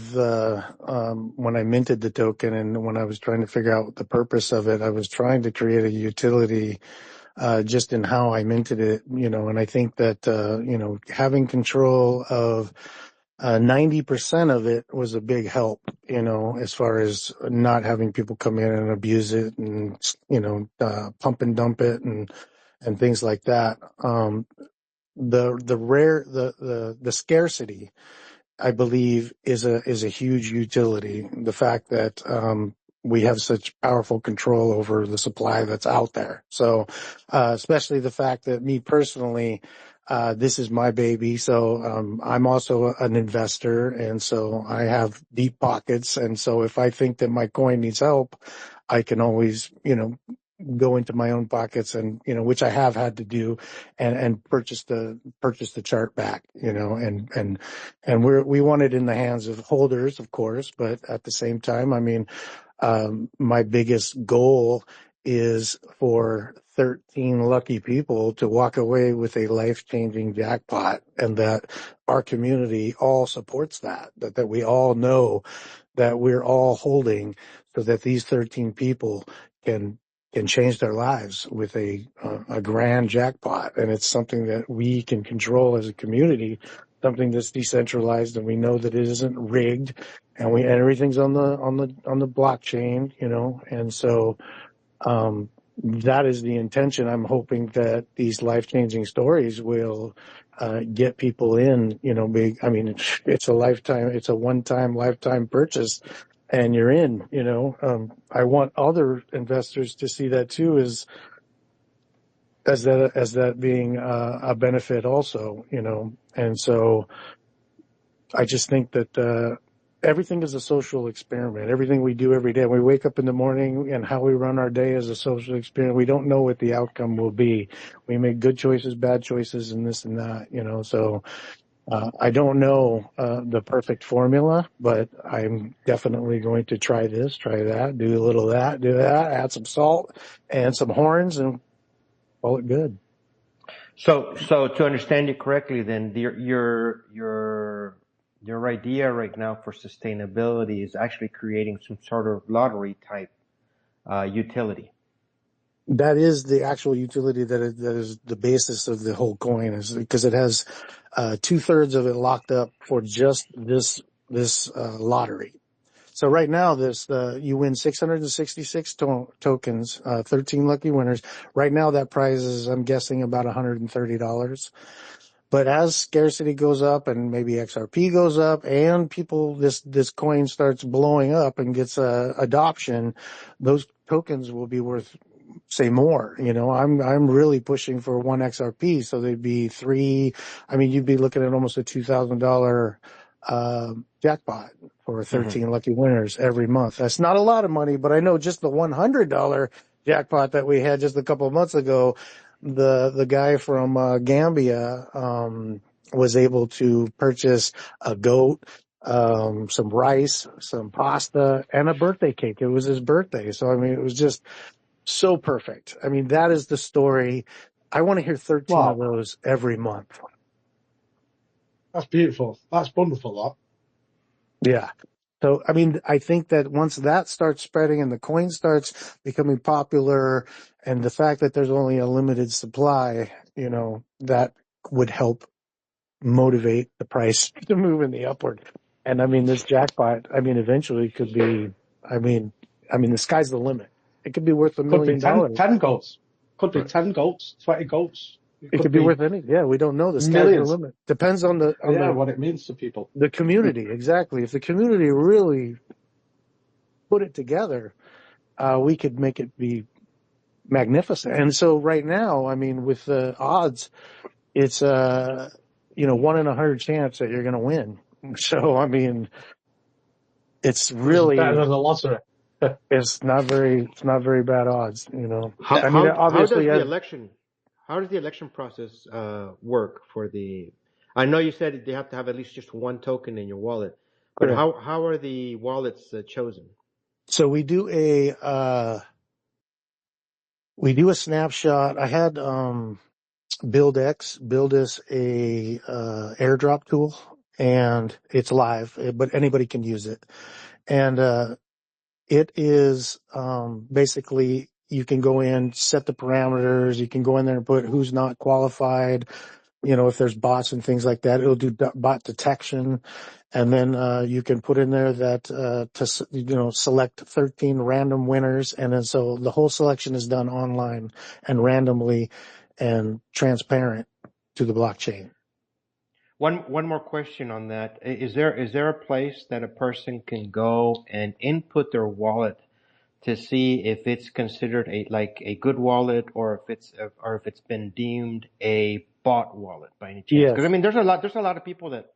Speaker 7: when I minted the token and when I was trying to figure out the purpose of it, I was trying to create a utility just in how I minted it, and I think that, having control of 90% of it was a big help, as far as not having people come in and abuse it and, pump and dump it and things like that. The scarcity, I believe, is a huge utility. The fact that we have such powerful control over the supply that's out there. So, especially the fact that me personally, this is my baby. So I'm also an investor, and so I have deep pockets. And so if I think that my coin needs help, I can always, go into my own pockets and, which I have had to do and purchase the chart back, and we want it in the hands of holders, of course, but at the same time, I mean, my biggest goal is for 13 lucky people to walk away with a life-changing jackpot, and that our community all supports that we all know that we're all holding, so that these 13 people can change their lives with a grand jackpot. And it's something that we can control as a community, something that's decentralized, and we know that it isn't rigged, and everything's on the blockchain, and so that is the intention. I'm hoping that these life-changing stories will get people in, it's a one-time lifetime purchase, and you're in, I want other investors to see that too, as that being a benefit also, and so I just think that everything is a social experiment. Everything we do every day, we wake up in the morning, and how we run our day is a social experiment. We don't know what the outcome will be. We make good choices, bad choices, and this and that, so I don't know the perfect formula, but I'm definitely going to try this, try that, do a little of that, do that, add some salt and some horns, and call it good.
Speaker 5: So to understand you correctly, then your idea right now for sustainability is actually creating some sort of lottery type utility.
Speaker 7: That is the actual utility that is the basis of the whole coin, is because it has 2/3 of it locked up for just this lottery. So right now, you win 666 tokens, 13 lucky winners. Right now, that prize is, I'm guessing, about $130. But as scarcity goes up, and maybe XRP goes up, and this coin starts blowing up and gets adoption, those tokens will be worth, say, more. I'm really pushing for 1 XRP, so they'd be 3. I mean, you'd be looking at almost a $2,000 jackpot for 13 lucky winners every month. That's not a lot of money, but I know just the $100 jackpot that we had just a couple of months ago, the guy from Gambia was able to purchase a goat, some rice, some pasta, and a birthday cake. It was his birthday. So, I mean, it was just so perfect. I mean, that is the story. I want to hear 13 of those every month.
Speaker 4: That's beautiful. That's wonderful, that.
Speaker 7: Yeah. So, I mean, I think that once that starts spreading and the coin starts becoming popular, and the fact that there's only a limited supply, that would help motivate the price to move in the upward. And I mean, this jackpot, eventually could be, the sky's the limit. It could be worth $1 million.
Speaker 4: 10 goats. Could be 10 goats, 20 goats.
Speaker 7: It could be worth any. Yeah, we don't know. The sky's
Speaker 4: millions.
Speaker 7: the limit. Depends on
Speaker 4: what it means to people.
Speaker 7: The community, exactly. If the community really put it together, we could make it be magnificent. And so right now, I mean, with the odds, it's 1 in 100 chance that you're going to win. So, I mean, it's really
Speaker 4: better than the lottery.
Speaker 7: It's not very bad odds,
Speaker 5: How
Speaker 7: obviously,
Speaker 5: how does the election process work for the? I know you said they have to have at least just 1 token in your wallet, but
Speaker 7: correct.
Speaker 5: how are the wallets chosen?
Speaker 7: So we do a snapshot. I had BuildX build us a airdrop tool, and it's live, but anybody can use it. And it is basically, you can go in, set the parameters. You can go in there and put who's not qualified. If there's bots and things like that, it'll do bot detection. And then you can put in there that to select 13 random winners, and then so the whole selection is done online and randomly and transparent to the blockchain.
Speaker 5: One more question on that. Is there a place that a person can go and input their wallet to see if it's considered a good wallet, or if it's been deemed a bot wallet by any chance?
Speaker 7: Yes.
Speaker 5: Because I mean, there's a lot of people that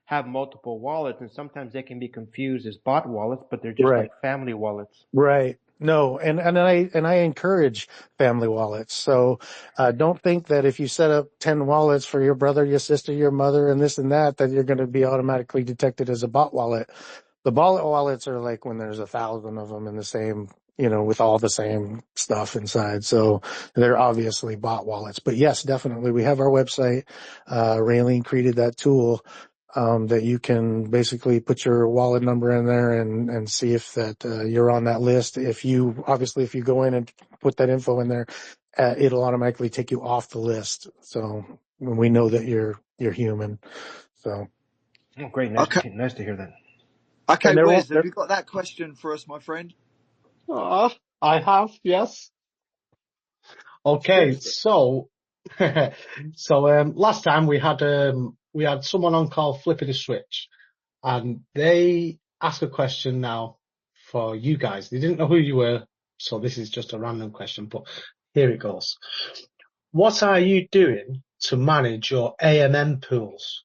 Speaker 5: have multiple wallets, and sometimes they can be confused as bot wallets, but they're just
Speaker 7: Right.
Speaker 5: like family wallets.
Speaker 7: Right. No, and I encourage family wallets. So don't think that if you set up 10 wallets for your brother, your sister, your mother, and this and that you're going to be automatically detected as a bot wallet. The bot wallets are like when there's 1,000 of them in the same, with all the same stuff inside. So they're obviously bot wallets. But yes, definitely, we have our website. Raylene created that tool. That you can basically put your wallet number in there and see if that you're on that list. If you go in and put that info in there, it'll automatically take you off the list. So when we know that you're human. So.
Speaker 5: Oh, great. Nice to hear that.
Speaker 2: Okay, Wes, have you got that question for us, my friend?
Speaker 4: I have, yes. Okay, so last time we had someone on called Flipping the Switch, and they asked a question now for you guys. They didn't know who you were, so this is just a random question, but here it goes. What are you doing to manage your AMM pools?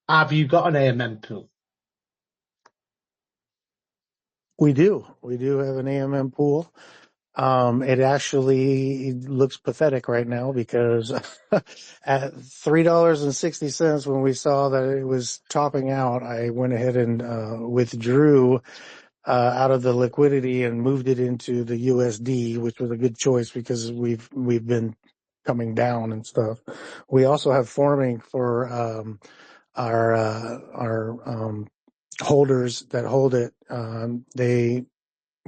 Speaker 4: Have you got an AMM pool?
Speaker 7: We do have an AMM pool. It actually looks pathetic right now because at $3.60, when we saw that it was topping out, I went ahead and withdrew out of the liquidity and moved it into the USD, which was a good choice because we've been coming down and stuff. We also have forming for our holders that hold it.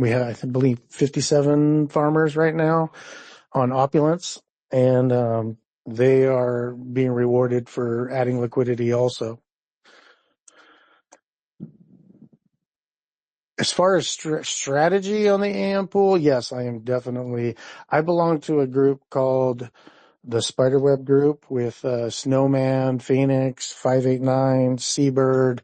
Speaker 7: We have, I believe, 57 farmers right now on Opulence, and they are being rewarded for adding liquidity also. As far as strategy on the AM pool, yes, I belong to a group called the Spiderweb Group with Snowman, Phoenix, 589, Seabird.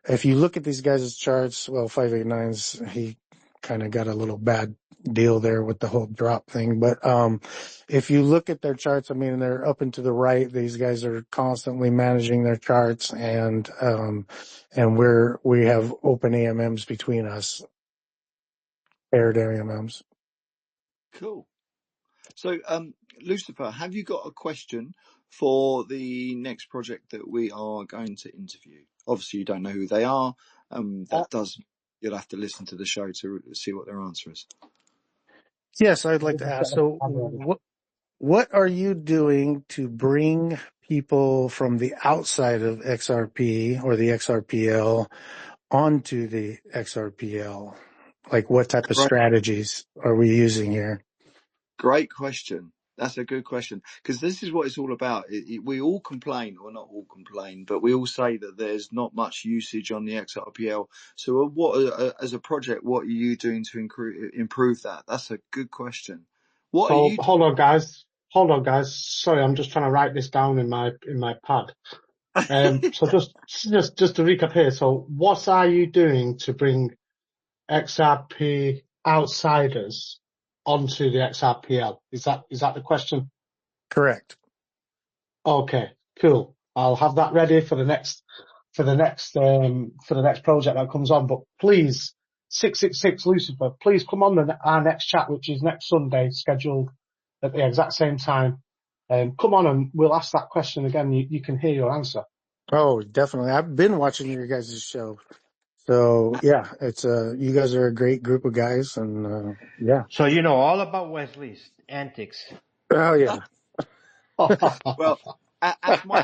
Speaker 7: If you look at these guys' charts, well, 589's, he kind of got a little bad deal there with the whole drop thing. But if you look at their charts, I mean, they're up and to the right. These guys are constantly managing their charts, and we have open AMMs between us, paired AMMs.
Speaker 2: Cool. So, Lucifer, have you got a question for the next project that we are going to interview? Obviously, you don't know who they are. You'll have to listen to the show to see what their answer is.
Speaker 7: Yes, I'd like to ask. So, what are you doing to bring people from the outside of XRP or the XRPL onto the XRPL? Like, what type of strategies are we using here?
Speaker 2: Great question. That's a good question, because this is what it's all about. We all complain, or not all complain, but we all say that there's not much usage on the XRPL. So what, as a project, what are you doing to improve that? That's a good question.
Speaker 4: Hold on, guys. Sorry, I'm just trying to write this down in my pad. So just to recap here. So what are you doing to bring XRP outsiders onto the XRPL? Is that the question?
Speaker 7: Correct.
Speaker 4: Okay, cool. I'll have that ready for the next project that comes on. But please, 666 Lucifer, please come on our next chat, which is next Sunday, scheduled at the exact same time. Come on and we'll ask that question again. You can hear your answer.
Speaker 7: Oh, definitely. I've been watching your guys' show. So yeah, it's you guys are a great group of guys, and yeah.
Speaker 5: So you know all about Wesley's antics.
Speaker 7: Oh yeah.
Speaker 2: Well, as my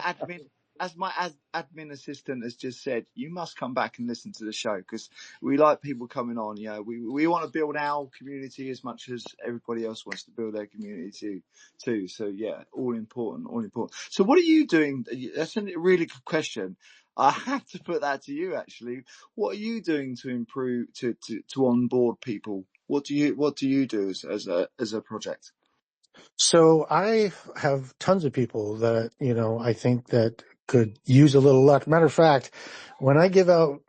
Speaker 2: admin assistant has just said, you must come back and listen to the show because we like people coming on. You know, we want to build our community as much as everybody else wants to build their community too. So yeah, all important. So what are you doing? That's a really good question. I have to put that to you actually. What are you doing to improve to onboard people? What do you do as a project?
Speaker 7: So I have tons of people that, I think that could use a little luck. Matter of fact, when I give out,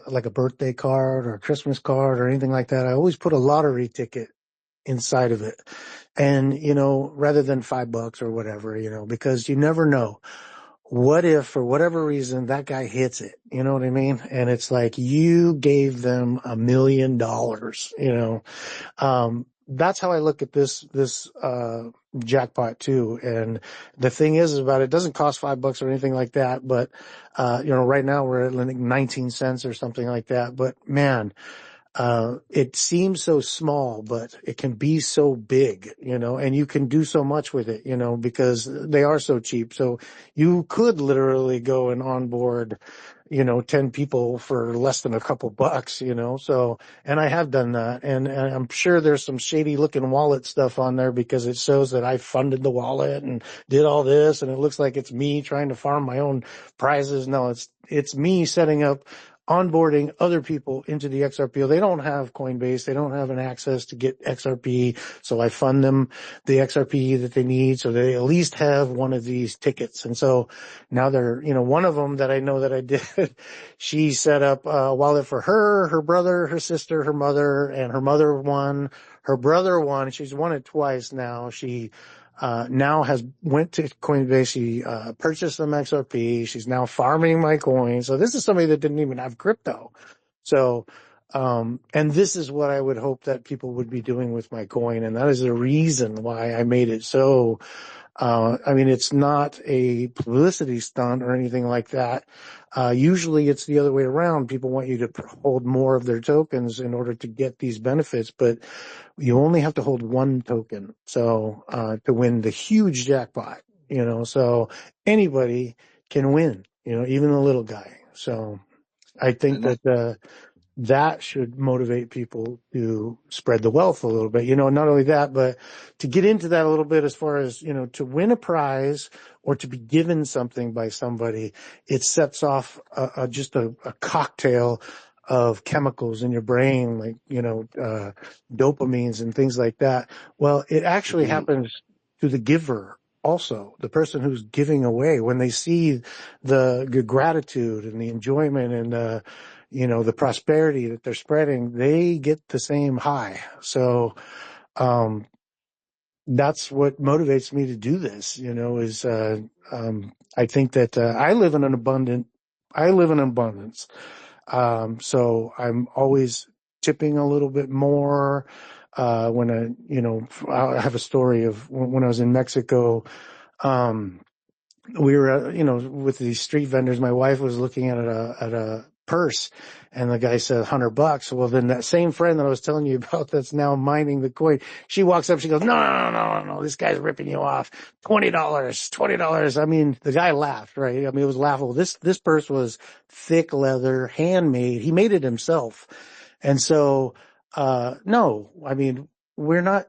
Speaker 7: like a birthday card or a Christmas card or anything like that, I always put a lottery ticket inside of it. And, rather than $5 or whatever, because you never know. What if, for whatever reason, that guy hits it? You know what I mean? And it's like you gave them $1 million, that's how I look at this jackpot too. And the thing is about it doesn't cost $5 or anything like that. But, right now we're at like 19 cents or something like that. But man, it seems so small, but it can be so big, and you can do so much with it, because they are so cheap. So you could literally go and onboard, 10 people for less than a couple bucks, so, and I have done that. And I'm sure there's some shady looking wallet stuff on there because it shows that I funded the wallet and did all this. And it looks like it's me trying to farm my own prizes. No, it's me setting up onboarding other people into the XRPL. They don't have Coinbase. They don't have an access to get XRP. So I fund them the XRP that they need. So they at least have one of these tickets. And so now they're, one of them that I know that I did, she set up a wallet for her brother, her sister, her mother, and her mother won. Her brother won. She's won it twice now. She now has went to Coinbase. She purchased some XRP. She's now farming my coin. So this is somebody that didn't even have crypto. So, and this is what I would hope that people would be doing with my coin. And that is the reason why I made it so, it's not a publicity stunt or anything like that. Usually it's the other way around. People want you to hold more of their tokens in order to get these benefits, but you only have to hold one token. So, to win the huge jackpot, so anybody can win, even the little guy. So I think that, that should motivate people to spread the wealth a little bit. Not only that, but to get into that a little bit as far as, to win a prize or to be given something by somebody, it sets off just a cocktail of chemicals in your brain, like, dopamines and things like that. Well, it actually happens to the giver also, the person who's giving away, when they see the gratitude and the enjoyment and, the prosperity that they're spreading, they get the same high. So, that's what motivates me to do this, is, I think that, I live in abundance. So I'm always tipping a little bit more. When I have a story of when I was in Mexico, we were, with these street vendors. My wife was looking at a purse, and the guy said $100. Well, then that same friend that I was telling you about that's now mining the coin, she walks up, she goes, no, this guy's ripping you off. $20. I mean, the guy laughed, right? I mean, it was laughable. This purse was thick leather, handmade. He made it himself. And so, no, I mean, we're not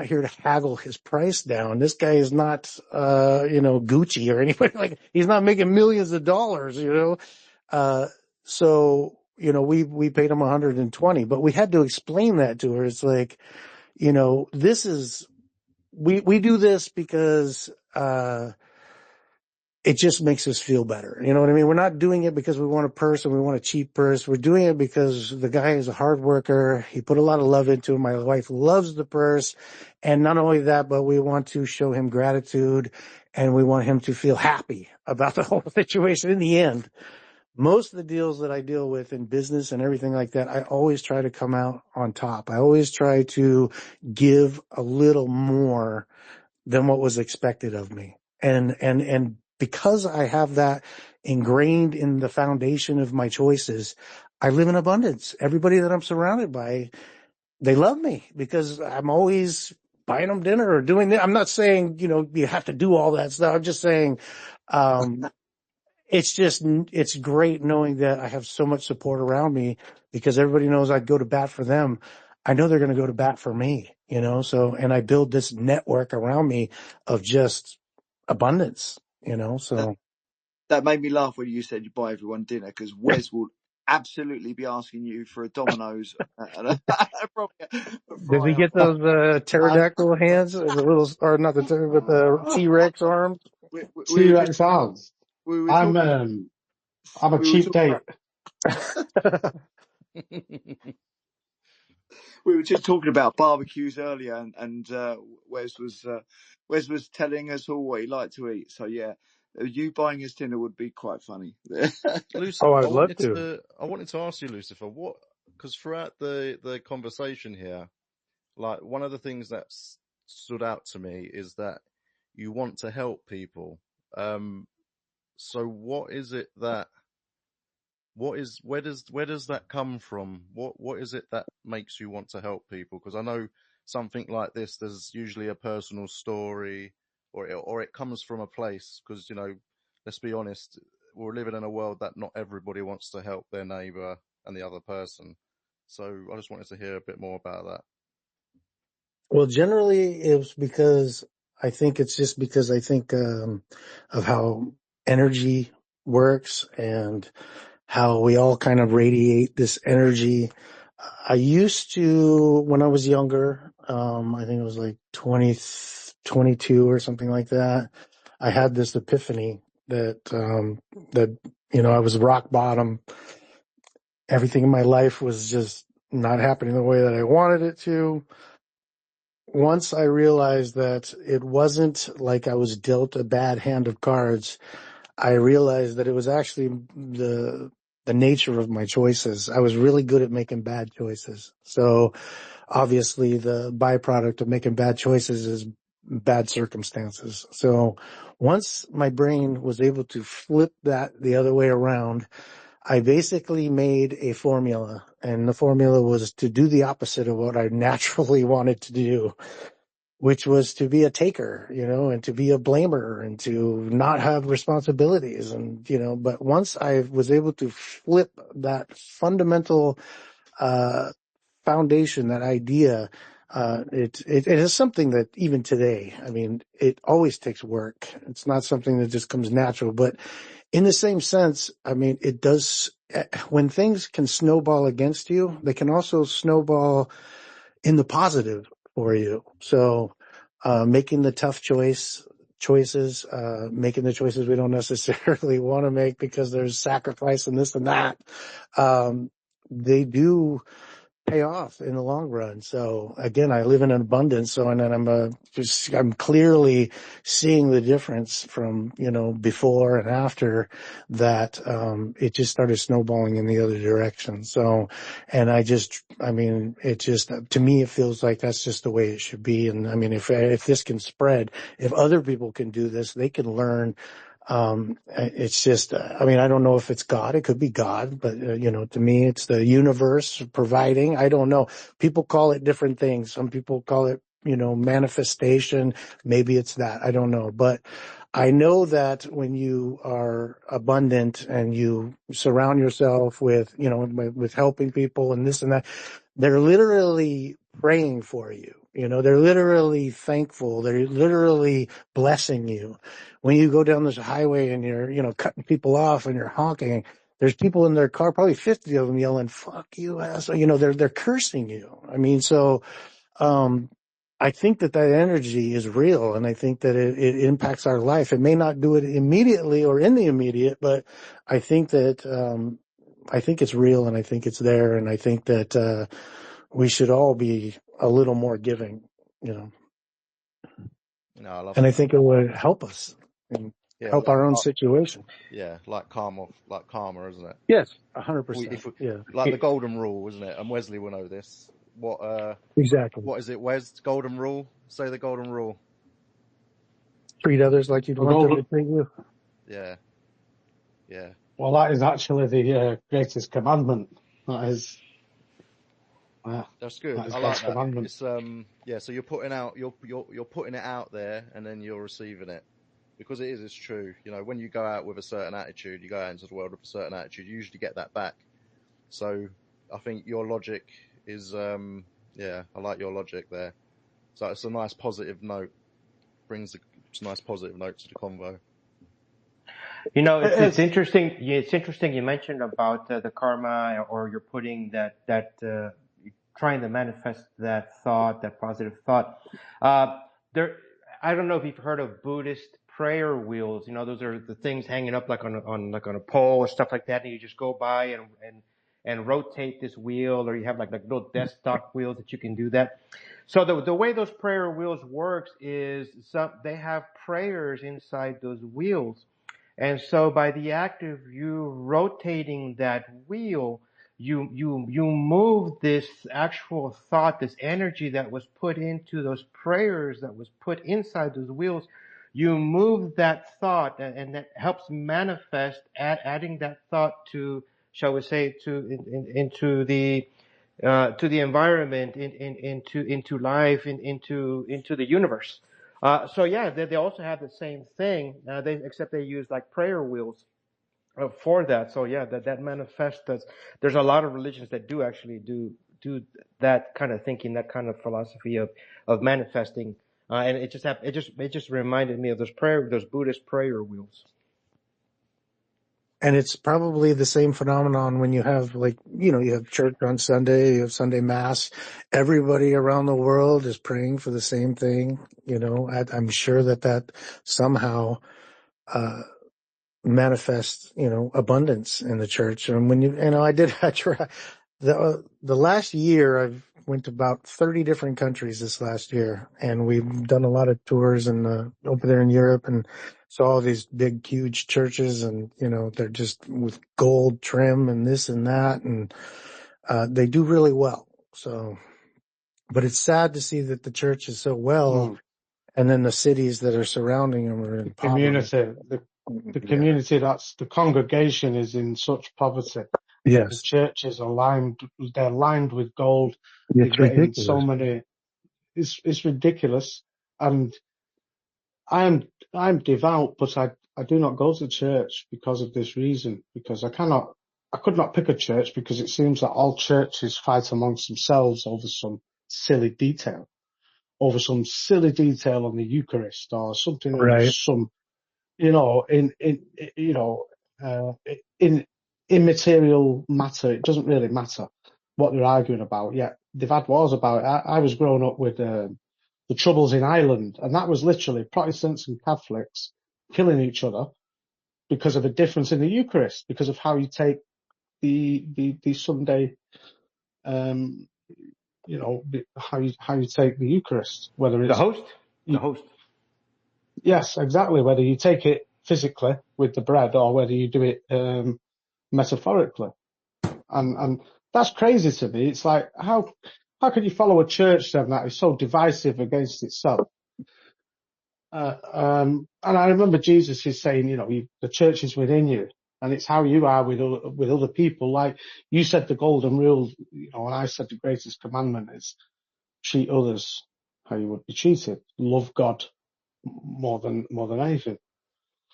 Speaker 7: here to haggle his price down. This guy is not, Gucci or anybody like, he's not making millions of dollars, so, we paid him 120, but we had to explain that to her. It's like, this is, we do this because, it just makes us feel better. You know what I mean? We're not doing it because we want a purse and we want a cheap purse. We're doing it because the guy is a hard worker. He put a lot of love into it. My wife loves the purse. And not only that, but we want to show him gratitude and we want him to feel happy about the whole situation. In the end, most of the deals that I deal with in business and everything like that, I always try to come out on top. I always try to give a little more than what was expected of me. And because I have that ingrained in the foundation of my choices, I live in abundance. Everybody that I'm surrounded by, they love me because I'm always buying them dinner or doing that. I'm not saying, you have to do all that stuff. I'm just saying, it's great knowing that I have so much support around me because everybody knows I'd go to bat for them. I know they're going to go to bat for me, so, and I build this network around me of just abundance, so.
Speaker 2: That made me laugh when you said you buy everyone dinner, because Wes will absolutely be asking you for a Domino's and probably a
Speaker 7: Does he
Speaker 2: fry
Speaker 7: get
Speaker 2: after.
Speaker 7: those pterodactyl hands, or the little, or not the but the T-Rex arms?
Speaker 2: We were just
Speaker 4: T-Rex arms.
Speaker 2: we were
Speaker 4: I'm
Speaker 2: talking
Speaker 4: I'm a
Speaker 2: we were
Speaker 4: cheap
Speaker 2: talking
Speaker 4: date.
Speaker 2: about we were just talking about barbecues earlier, and Wes was telling us all what he liked to eat. So yeah, you buying us dinner would be quite funny.
Speaker 6: Lucifer,
Speaker 7: Oh, I'd love to.
Speaker 6: I wanted to ask you, Lucifer, because throughout the conversation here, like one of the things that stood out to me is that you want to help people. So what is it that, where does that come from? What is it that makes you want to help people? Because I know something like this, there's usually a personal story, or it comes from a place. Because let's be honest, we're living in a world that not everybody wants to help their neighbor and the other person. So I just wanted to hear a bit more about that.
Speaker 7: Well, generally it's because I think of how energy works and how we all kind of radiate this energy. I used to, when I was younger, I think it was like 22 or something like that. I had this epiphany that I was rock bottom. Everything in my life was just not happening the way that I wanted it to. Once I realized that it wasn't like I was dealt a bad hand of cards, I realized that it was actually the nature of my choices. I was really good at making bad choices. So obviously the byproduct of making bad choices is bad circumstances. So once my brain was able to flip that the other way around, I basically made a formula, and the formula was to do the opposite of what I naturally wanted to do, which was to be a taker, and to be a blamer and to not have responsibilities. And, but once I was able to flip that fundamental, foundation, that idea, it is something that even today, I mean, it always takes work. It's not something that just comes natural, but in the same sense, I mean, it does, when things can snowball against you, they can also snowball in the positive for you. So, making the tough choices, making the choices we don't necessarily want to make because there's sacrifice and this and that, they do pay off in the long run. So again, I live in an abundance. So, and then I'm clearly seeing the difference from, before and after that, it just started snowballing in the other direction. So, and it just, to me, it feels like that's just the way it should be. And I mean, if this can spread, if other people can do this, they can learn. It's just, I don't know if it's God. It could be God, but, to me, it's the universe providing. I don't know. People call it different things. Some people call it, manifestation. Maybe it's that. I don't know. But I know that when you are abundant and you surround yourself with, with helping people and this and that, they're literally praying for you. They're literally thankful. They're literally blessing you. When you go down this highway and you're, cutting people off and you're honking, there's people in their car, probably 50 of them yelling, "Fuck you, asshole." They're cursing you. I mean, so, I think that energy is real, and I think that it impacts our life. It may not do it immediately or in the immediate, but I think that, I think it's real, and I think it's there, and I think that, we should all be a little more giving,
Speaker 6: No, I love
Speaker 7: and I
Speaker 6: that.
Speaker 7: think it would help us and help our own situation.
Speaker 6: Yeah, like karma, isn't it?
Speaker 7: Yes,
Speaker 6: If
Speaker 7: 100%. Yeah,
Speaker 6: like the golden rule, isn't it? And Wesley will know this.
Speaker 7: exactly.
Speaker 6: What is it, Wes? Golden rule? Say the golden rule.
Speaker 7: Treat others like you'd want them to treat you.
Speaker 6: Yeah. Yeah.
Speaker 4: Well, that is actually the greatest commandment. That is, wow,
Speaker 6: That's good.
Speaker 4: that is
Speaker 6: I
Speaker 4: God's
Speaker 6: like that.
Speaker 4: commandment.
Speaker 6: It's yeah. So you're putting out you're putting it out there, and then you're receiving it, because it's true. You know, when you go out with a certain attitude, you go out into the world with a certain attitude, you usually get that back. So I think your logic is yeah. I like your logic there. So it's a nice positive note. Brings a nice positive note to the convo.
Speaker 5: You know, it's interesting. It's interesting you mentioned about the karma, or you're putting that trying to manifest that thought, that positive thought. There, I don't know if you've heard of Buddhist prayer wheels. You know, those are the things hanging up like on a pole or stuff like that, and you just go by and rotate this wheel, or you have like little desktop wheels that you can do that. So the way those prayer wheels works is they have prayers inside those wheels. And so by the act of you rotating that wheel, you move this actual thought, this energy that was put into those prayers, that was put inside those wheels. You move that thought, and that helps manifest, adding that thought to, shall we say, into the environment, into life, into the universe. So yeah, they also have the same thing. Except they use like prayer wheels for that. So yeah, that manifests as, there's a lot of religions that do actually do that kind of thinking, that kind of philosophy of manifesting. And it just reminded me of those Buddhist prayer wheels.
Speaker 7: And it's probably the same phenomenon when you have, like, you have church on Sunday, you have Sunday Mass. Everybody around the world is praying for the same thing. I'm sure that somehow manifests, abundance in the church. And the last year I've went to about 30 different countries this last year, and we've done a lot of tours and over there in Europe, and saw all these big, huge churches, and they're just with gold trim and this and that, and they do really well. So, but it's sad to see that the church is so well, and then the cities that are surrounding them are in poverty.
Speaker 4: The community, that's the congregation, is in such poverty.
Speaker 7: Yes.
Speaker 4: The churches are they're lined with gold.
Speaker 7: It's
Speaker 4: They're getting
Speaker 7: ridiculous.
Speaker 4: so many, it's ridiculous. And I'm devout, but I do not go to church because of this reason, because I could not pick a church, because it seems that all churches fight amongst themselves over some silly detail on the Eucharist, or something, or
Speaker 7: Right.
Speaker 4: some, in immaterial matter. It doesn't really matter what they're arguing about. Yet they've had wars about it. I was growing up with the Troubles in Ireland, and that was literally Protestants and Catholics killing each other because of a difference in the Eucharist, because of how you take the Sunday, how you take the Eucharist, whether it's
Speaker 5: the host.
Speaker 4: Yes, exactly. Whether you take it physically with the bread, or whether you do it metaphorically, and that's crazy to me. It's like, how can you follow a church then that is so divisive against itself? And I remember Jesus is saying, the church is within you, and it's how you are with other people. Like you said, the golden rule, and I said the greatest commandment is treat others how you would be treated. Love God more than anything.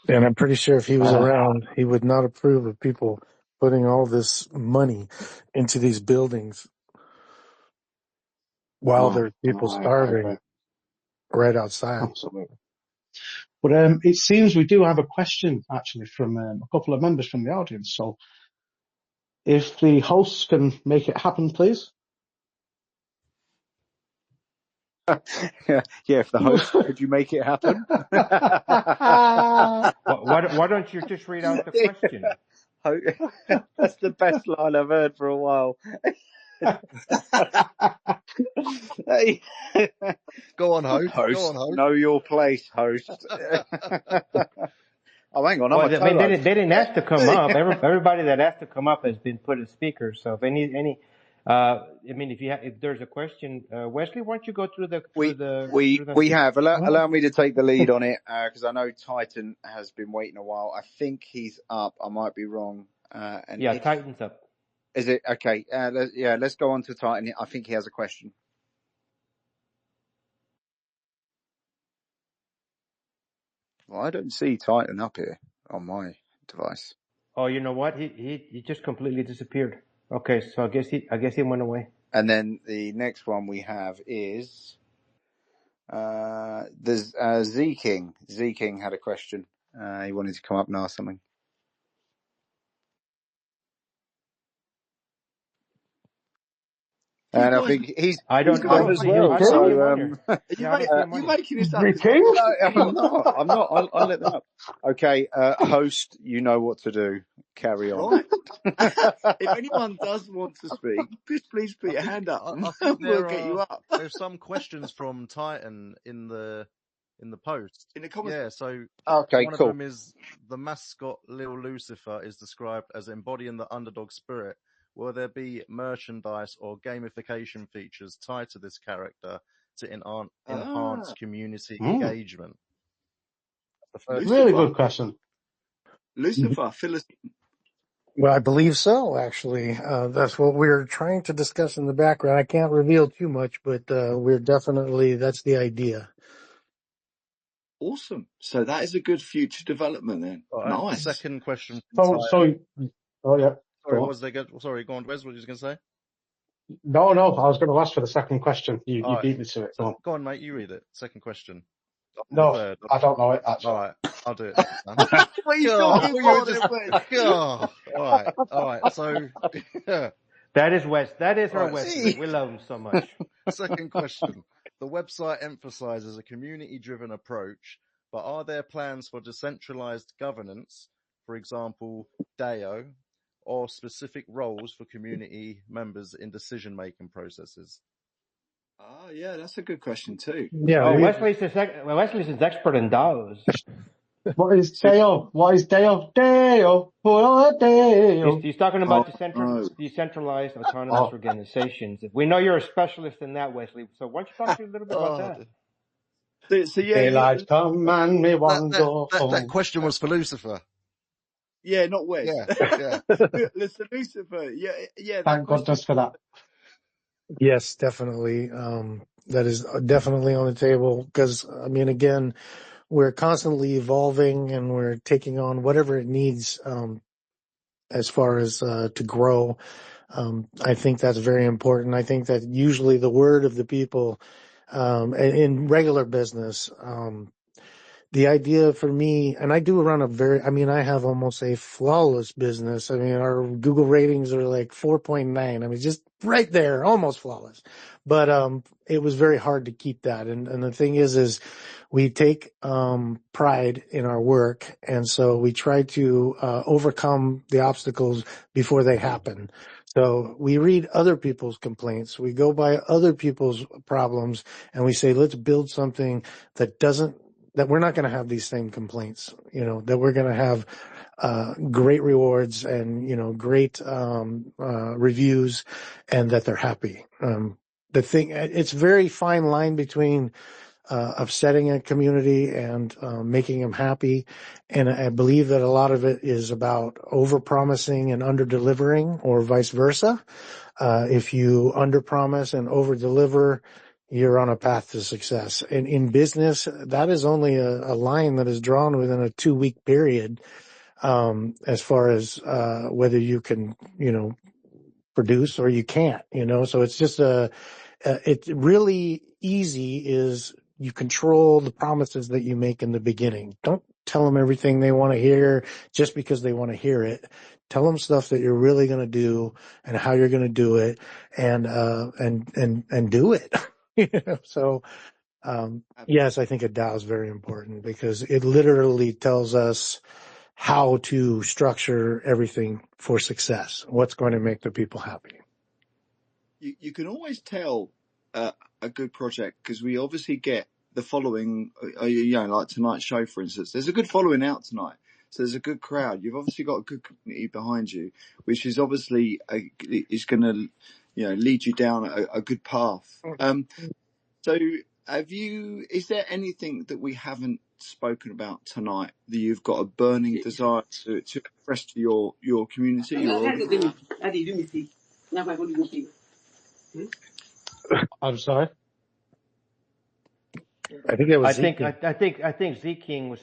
Speaker 7: And I'm pretty sure if he was around, he would not approve of people putting all this money into these buildings while there's people starving right outside.
Speaker 4: Absolutely. But it seems we do have a question, actually, from a couple of members from the audience. So if the hosts can make it happen, please.
Speaker 8: Yeah, if the host, could you make it happen?
Speaker 5: Why don't you just read out the question?
Speaker 8: That's the best line I've heard for a while.
Speaker 6: Go on, host.
Speaker 8: Host,
Speaker 6: Go on, host.
Speaker 8: know your place, host. Oh, hang on.
Speaker 5: Well, they didn't ask to come up. Everybody that asked to come up has been put as speakers. So if if there's a question, Wesley, why don't you go through the?
Speaker 8: We have. Allow me to take the lead on it, because I know Titan has been waiting a while. I think he's up. I might be wrong.
Speaker 5: Titan's up.
Speaker 8: Is it okay? Let's go on to Titan. I think he has a question. Well, I don't see Titan up here on my device.
Speaker 5: Oh, you know what? He just completely disappeared. Okay, so I guess he went away.
Speaker 8: And then the next one we have is there's Z King. Z King had a question. He wanted to come up and ask something. And I think
Speaker 5: I don't
Speaker 8: gone
Speaker 5: know.
Speaker 8: as well.
Speaker 5: I don't see him on
Speaker 8: So
Speaker 5: here.
Speaker 2: Are
Speaker 5: Yeah,
Speaker 2: you making this up?
Speaker 8: I'm not. I'll let them up. Okay, host, you know what to do. Carry on.
Speaker 2: Right. If anyone does want to speak, please put your hand up.
Speaker 6: I think
Speaker 2: We'll get you up.
Speaker 6: There's some questions from Titan in the post.
Speaker 2: In the comments.
Speaker 6: Yeah, so
Speaker 8: Okay,
Speaker 6: one
Speaker 8: cool.
Speaker 6: of them is the mascot Lil Lucifer is described as embodying the underdog spirit. Will there be merchandise or gamification features tied to this character to enhance community engagement? The first
Speaker 4: Really good question.
Speaker 2: Lucifer, fill us in.
Speaker 7: Well, I believe so, actually. That's what we're trying to discuss in the background. I can't reveal too much, but that's the idea.
Speaker 2: Awesome. So that is a good future development then. Nice.
Speaker 6: Second question.
Speaker 7: Oh yeah.
Speaker 6: Sorry, go on, Wes. What were you going to say?
Speaker 4: No, I was going to ask for the second question. You beat me to it.
Speaker 6: Go on, mate. You read it. Second question.
Speaker 4: No, I don't know it, actually.
Speaker 6: All right, I'll do it.
Speaker 2: What are you talking about?
Speaker 6: All right. So,
Speaker 5: that is Wes. That is our Wes. We love him so much.
Speaker 6: Second question. The website emphasizes a community-driven approach, but are there plans for decentralized governance, for example, DAO, or specific roles for community members in decision-making processes?
Speaker 2: Oh, yeah, that's a good question too.
Speaker 7: Yeah.
Speaker 5: Wesley's an expert in DAOs.
Speaker 4: What is DAO? What is DAO? DAO. What DAO?
Speaker 5: He's talking about
Speaker 2: no.
Speaker 5: decentralized autonomous organizations. We know you're a specialist in that, Wesley. So why don't you talk to me a little bit about that?
Speaker 2: So yeah,
Speaker 4: Daylight come and me one go home.
Speaker 6: That question was for Lucifer.
Speaker 2: Yeah, not Wes.
Speaker 6: Yeah.
Speaker 2: Listen, Lucifer. Yeah.
Speaker 4: Thank goodness for that.
Speaker 7: Yes, definitely. That is definitely on the table because, I mean, again, we're constantly evolving and we're taking on whatever it needs, as far as, to grow. I think that's very important. I think that usually the word of the people, in regular business, the idea for me, and I do run I have almost a flawless business. I mean, our Google ratings are like 4.9. I mean, just right there, almost flawless. But, it was very hard to keep that. And the thing is we take, pride in our work. And so we try to, overcome the obstacles before they happen. So we read other people's complaints. We go by other people's problems and we say, let's build something that we're not going to have these same complaints, that we're going to have, great rewards and, great, reviews and that they're happy. It's very fine line between, upsetting a community and, making them happy. And I believe that a lot of it is about over-promising and under-delivering or vice versa. If you under-promise and over-deliver, you're on a path to success. And in business, that is only a line that is drawn within a 2-week period, as far as, whether you can, produce or you can't, so it's just it's really easy is you control the promises that you make in the beginning. Don't tell them everything they want to hear just because they want to hear it. Tell them stuff that you're really going to do and how you're going to do it and do it. So, yes, I think a DAO is very important because it literally tells us how to structure everything for success. What's going to make the people happy.
Speaker 2: You can always tell a good project because we obviously get the following, like tonight's show, for instance. There's a good following out tonight. So there's a good crowd. You've obviously got a good community behind you, which is obviously is going to, lead you down a good path. So is there anything that we haven't spoken about tonight that you've got a burning desire to express to your community, your audience?
Speaker 7: I'm sorry. I think it was
Speaker 5: I
Speaker 7: Zeke.
Speaker 5: think Z King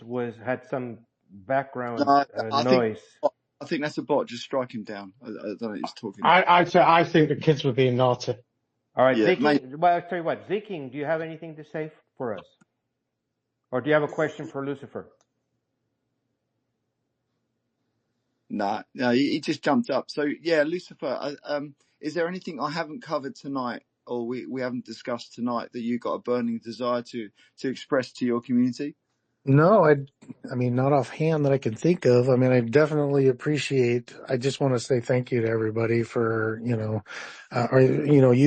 Speaker 5: had some background
Speaker 2: No,
Speaker 5: noise.
Speaker 2: I think that's a bot. Just strike him down. I don't know. He's talking.
Speaker 7: I think the kids were being naughty.
Speaker 5: All right,
Speaker 2: Yeah,
Speaker 5: Z King. Well, I'll tell you what, Z King, do you have anything to say for us, or do you have a question for Lucifer?
Speaker 2: No, he just jumped up. So yeah, Lucifer, is there anything I haven't covered tonight or we haven't discussed tonight that you got a burning desire to express to your community?
Speaker 7: No, I mean, not offhand that I can think of. I mean, I definitely appreciate, I just want to say thank you to everybody for, you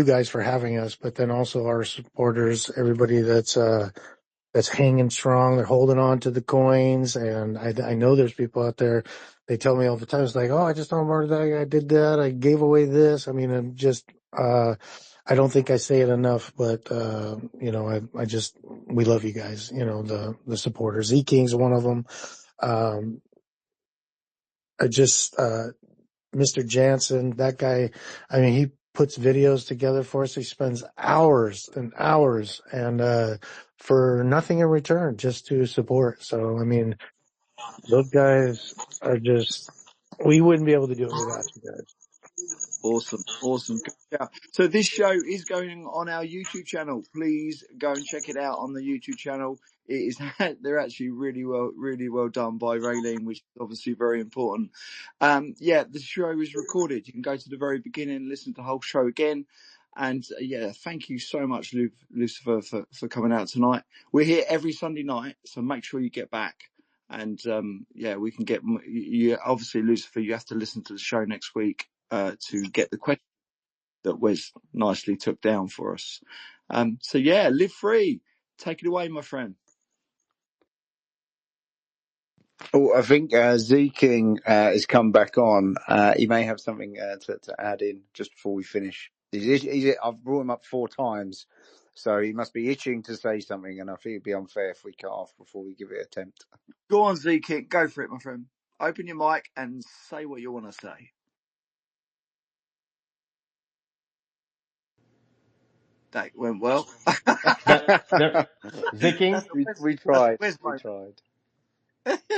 Speaker 7: guys for having us, but then also our supporters, everybody that's hanging strong. They're holding on to the coins. And I know there's people out there, they tell me all the time, it's like, oh, I just don't remember that. I did that. I gave away this. I mean, I'm just, I don't think I say it enough, but, we love you guys, the supporters. E King's one of them. Mr. Jansen, that guy, I mean, he puts videos together for us. He spends hours and hours and, for nothing in return, just to support. So, I mean, those guys are just, we wouldn't be able to do it without you guys.
Speaker 2: Awesome. Good shout. So this show is going on our YouTube channel. Please go and check it out on the YouTube channel. It is, they're actually really well done by Raylene, which is obviously very important. The show is recorded. You can go to the very beginning and listen to the whole show again. And thank you so much, Lucifer, for coming out tonight. We're here every Sunday night, so make sure you get back. And we can get you. Obviously, Lucifer, you have to listen to the show next week to get the question that Wes nicely took down for us. Live free. Take it away, my friend.
Speaker 8: Oh, I think Z King has come back on. He may have something to add in just before we finish. I've brought him up 4 times, so he must be itching to say something, and I think it'd be unfair if we cut off before we give it an attempt.
Speaker 2: Go on, Z King. Go for it, my friend. Open your mic and say what you want to say. That went well.
Speaker 5: Z King?
Speaker 8: We tried.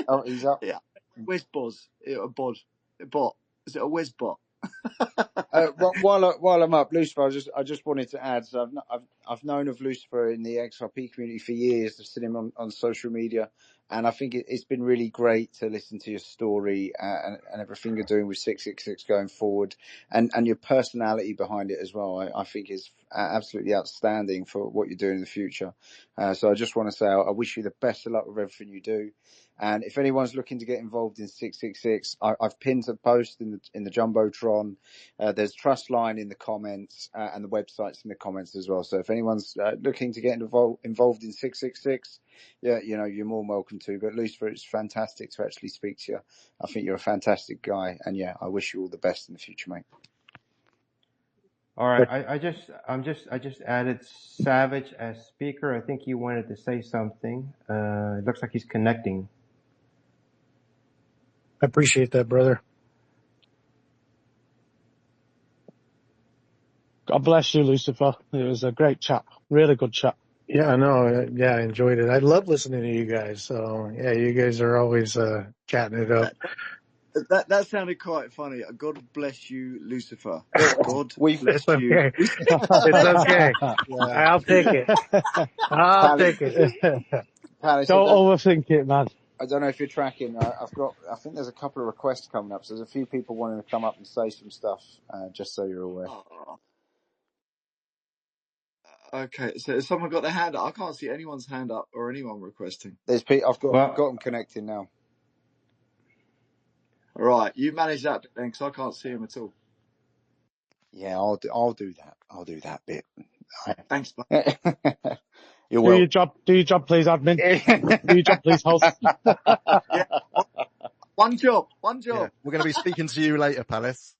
Speaker 8: Oh, he's up.
Speaker 2: Yeah. Where's Boz? A bot. Is it a Wes bot?
Speaker 8: While I'm up, Lucifer, I just wanted to add. So I've known of Lucifer in the XRP community for years. I've seen him on social media, and I think it's been really great to listen to your story and everything you're doing with 666 going forward, and your personality behind it as well. I think is absolutely outstanding for what you're doing in the future. So I just want to say I wish you the best of luck with everything you do. And if anyone's looking to get involved in 666, I've pinned a post in the Jumbotron. There's Trustline in the comments and the website's in the comments as well. So if anyone's looking to get involved in 666, you're more than welcome to. But Lucifer, it's fantastic to actually speak to you. I think you're a fantastic guy, and I wish you all the best in the future, mate.
Speaker 5: All right, I just added Savage as speaker. I think he wanted to say something. It looks like he's connecting.
Speaker 7: I appreciate that, brother.
Speaker 4: God bless you, Lucifer. It was a great chat. Really good chat.
Speaker 7: Yeah, I know. Yeah, I enjoyed it. I love listening to you guys. So yeah, you guys are always chatting it up.
Speaker 2: That sounded quite funny. God bless you, Lucifer. God bless
Speaker 7: Okay.
Speaker 2: you.
Speaker 7: It's okay. I'll take it. I'll take it.
Speaker 8: Palace,
Speaker 4: Don't overthink it, man.
Speaker 8: I don't know if you're tracking. I think there's a couple of requests coming up. So there's a few people wanting to come up and say some stuff, just so you're aware.
Speaker 2: Oh. Okay, so has someone got their hand up? I can't see anyone's hand up or anyone requesting.
Speaker 8: There's people. I've got them connecting now.
Speaker 2: All right, you manage that bit then, because I can't see them at all.
Speaker 8: Yeah, I'll do that. I'll do that bit.
Speaker 2: Thanks, mate.
Speaker 8: You're welcome.
Speaker 4: Do your job, please, admin. Do your job, please, host.
Speaker 2: Yeah. One job.
Speaker 6: Yeah. We're going to be speaking to you later, Palace.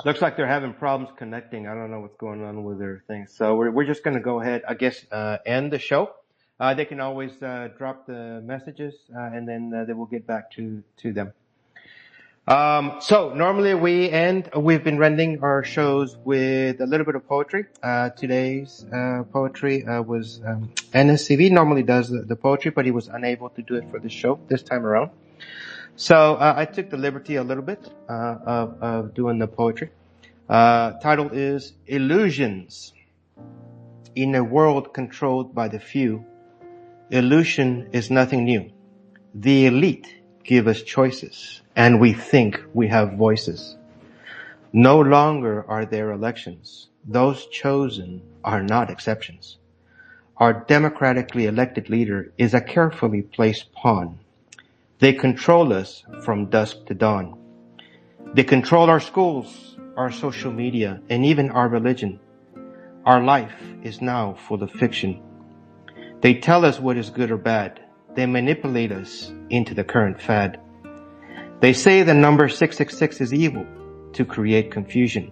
Speaker 5: Looks like they're having problems connecting. I don't know what's going on with their thing. So we're just going to go ahead, I guess, end the show. they can always drop the messages, and then they will get back to them. So normally we've been rendering our shows with a little bit of poetry. Today's poetry was NSCV normally does the poetry, but he was unable to do it for the show this time around. So I took the liberty a little bit of doing the poetry. Title is Illusions. In a world controlled by the few, illusion is nothing new. The elite give us choices, and we think we have voices. No longer are there elections. Those chosen are not exceptions. Our democratically elected leader is a carefully placed pawn. They control us from dusk to dawn. They control our schools, our social media, and even our religion. Our life is now full of fiction. They tell us what is good or bad. They manipulate us into the current fad. They say the number 666 is evil to create confusion.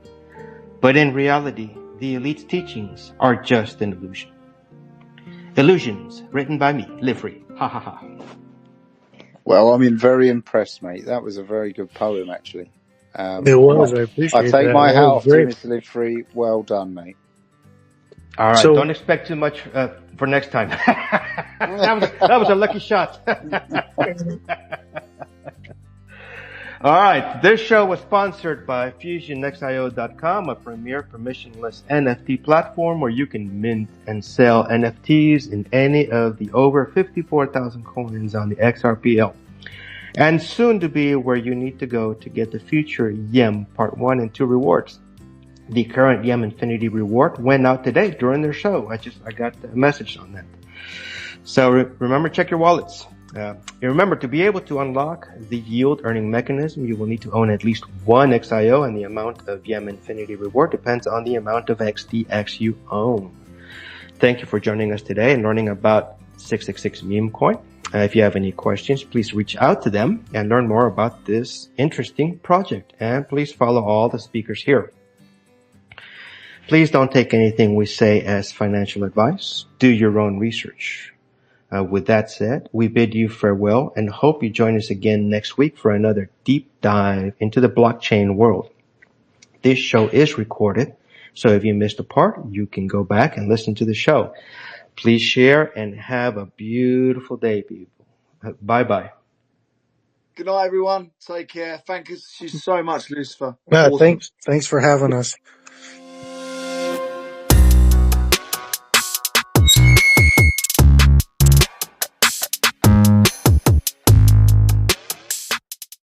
Speaker 5: But in reality, the elite's teachings are just an illusion. Illusions, written by me, Live Free. Ha ha ha.
Speaker 8: Well, I'm very impressed, mate. That was a very good poem, actually.
Speaker 7: It was. I appreciate
Speaker 8: I take
Speaker 7: that.
Speaker 8: my
Speaker 7: That
Speaker 8: hat
Speaker 7: was
Speaker 8: off to
Speaker 7: great.
Speaker 8: Mr. Live Free. Well done, mate.
Speaker 5: All right,
Speaker 7: So-
Speaker 5: don't expect too much for next time. that was a lucky shot. All right, this show was sponsored by Fuzion-XIO.com, a premier permissionless NFT platform where you can mint and sell NFTs in any of the over 54,000 coins on the XRPL. And soon to be where you need to go to get the future YEM Part 1 and 2 rewards. The current YEM Infinity reward went out today during their show. I got a message on that. So remember, check your wallets. Remember, to be able to unlock the yield earning mechanism, you will need to own at least one XIO, and the amount of YEM Infinity reward depends on the amount of XDX you own. Thank you for joining us today and learning about 666 Memecoin. If you have any questions, please reach out to them and learn more about this interesting project. And please follow all the speakers here. Please don't take anything we say as financial advice. Do your own research. With that said, we bid you farewell and hope you join us again next week for another deep dive into the blockchain world. This show is recorded, so if you missed a part, you can go back and listen to the show. Please share and have a beautiful day, people. Bye-bye.
Speaker 2: Good night, everyone. Take care. Thank you so much, Lucifer.
Speaker 7: Yeah,
Speaker 2: Awesome.
Speaker 7: thanks for having us.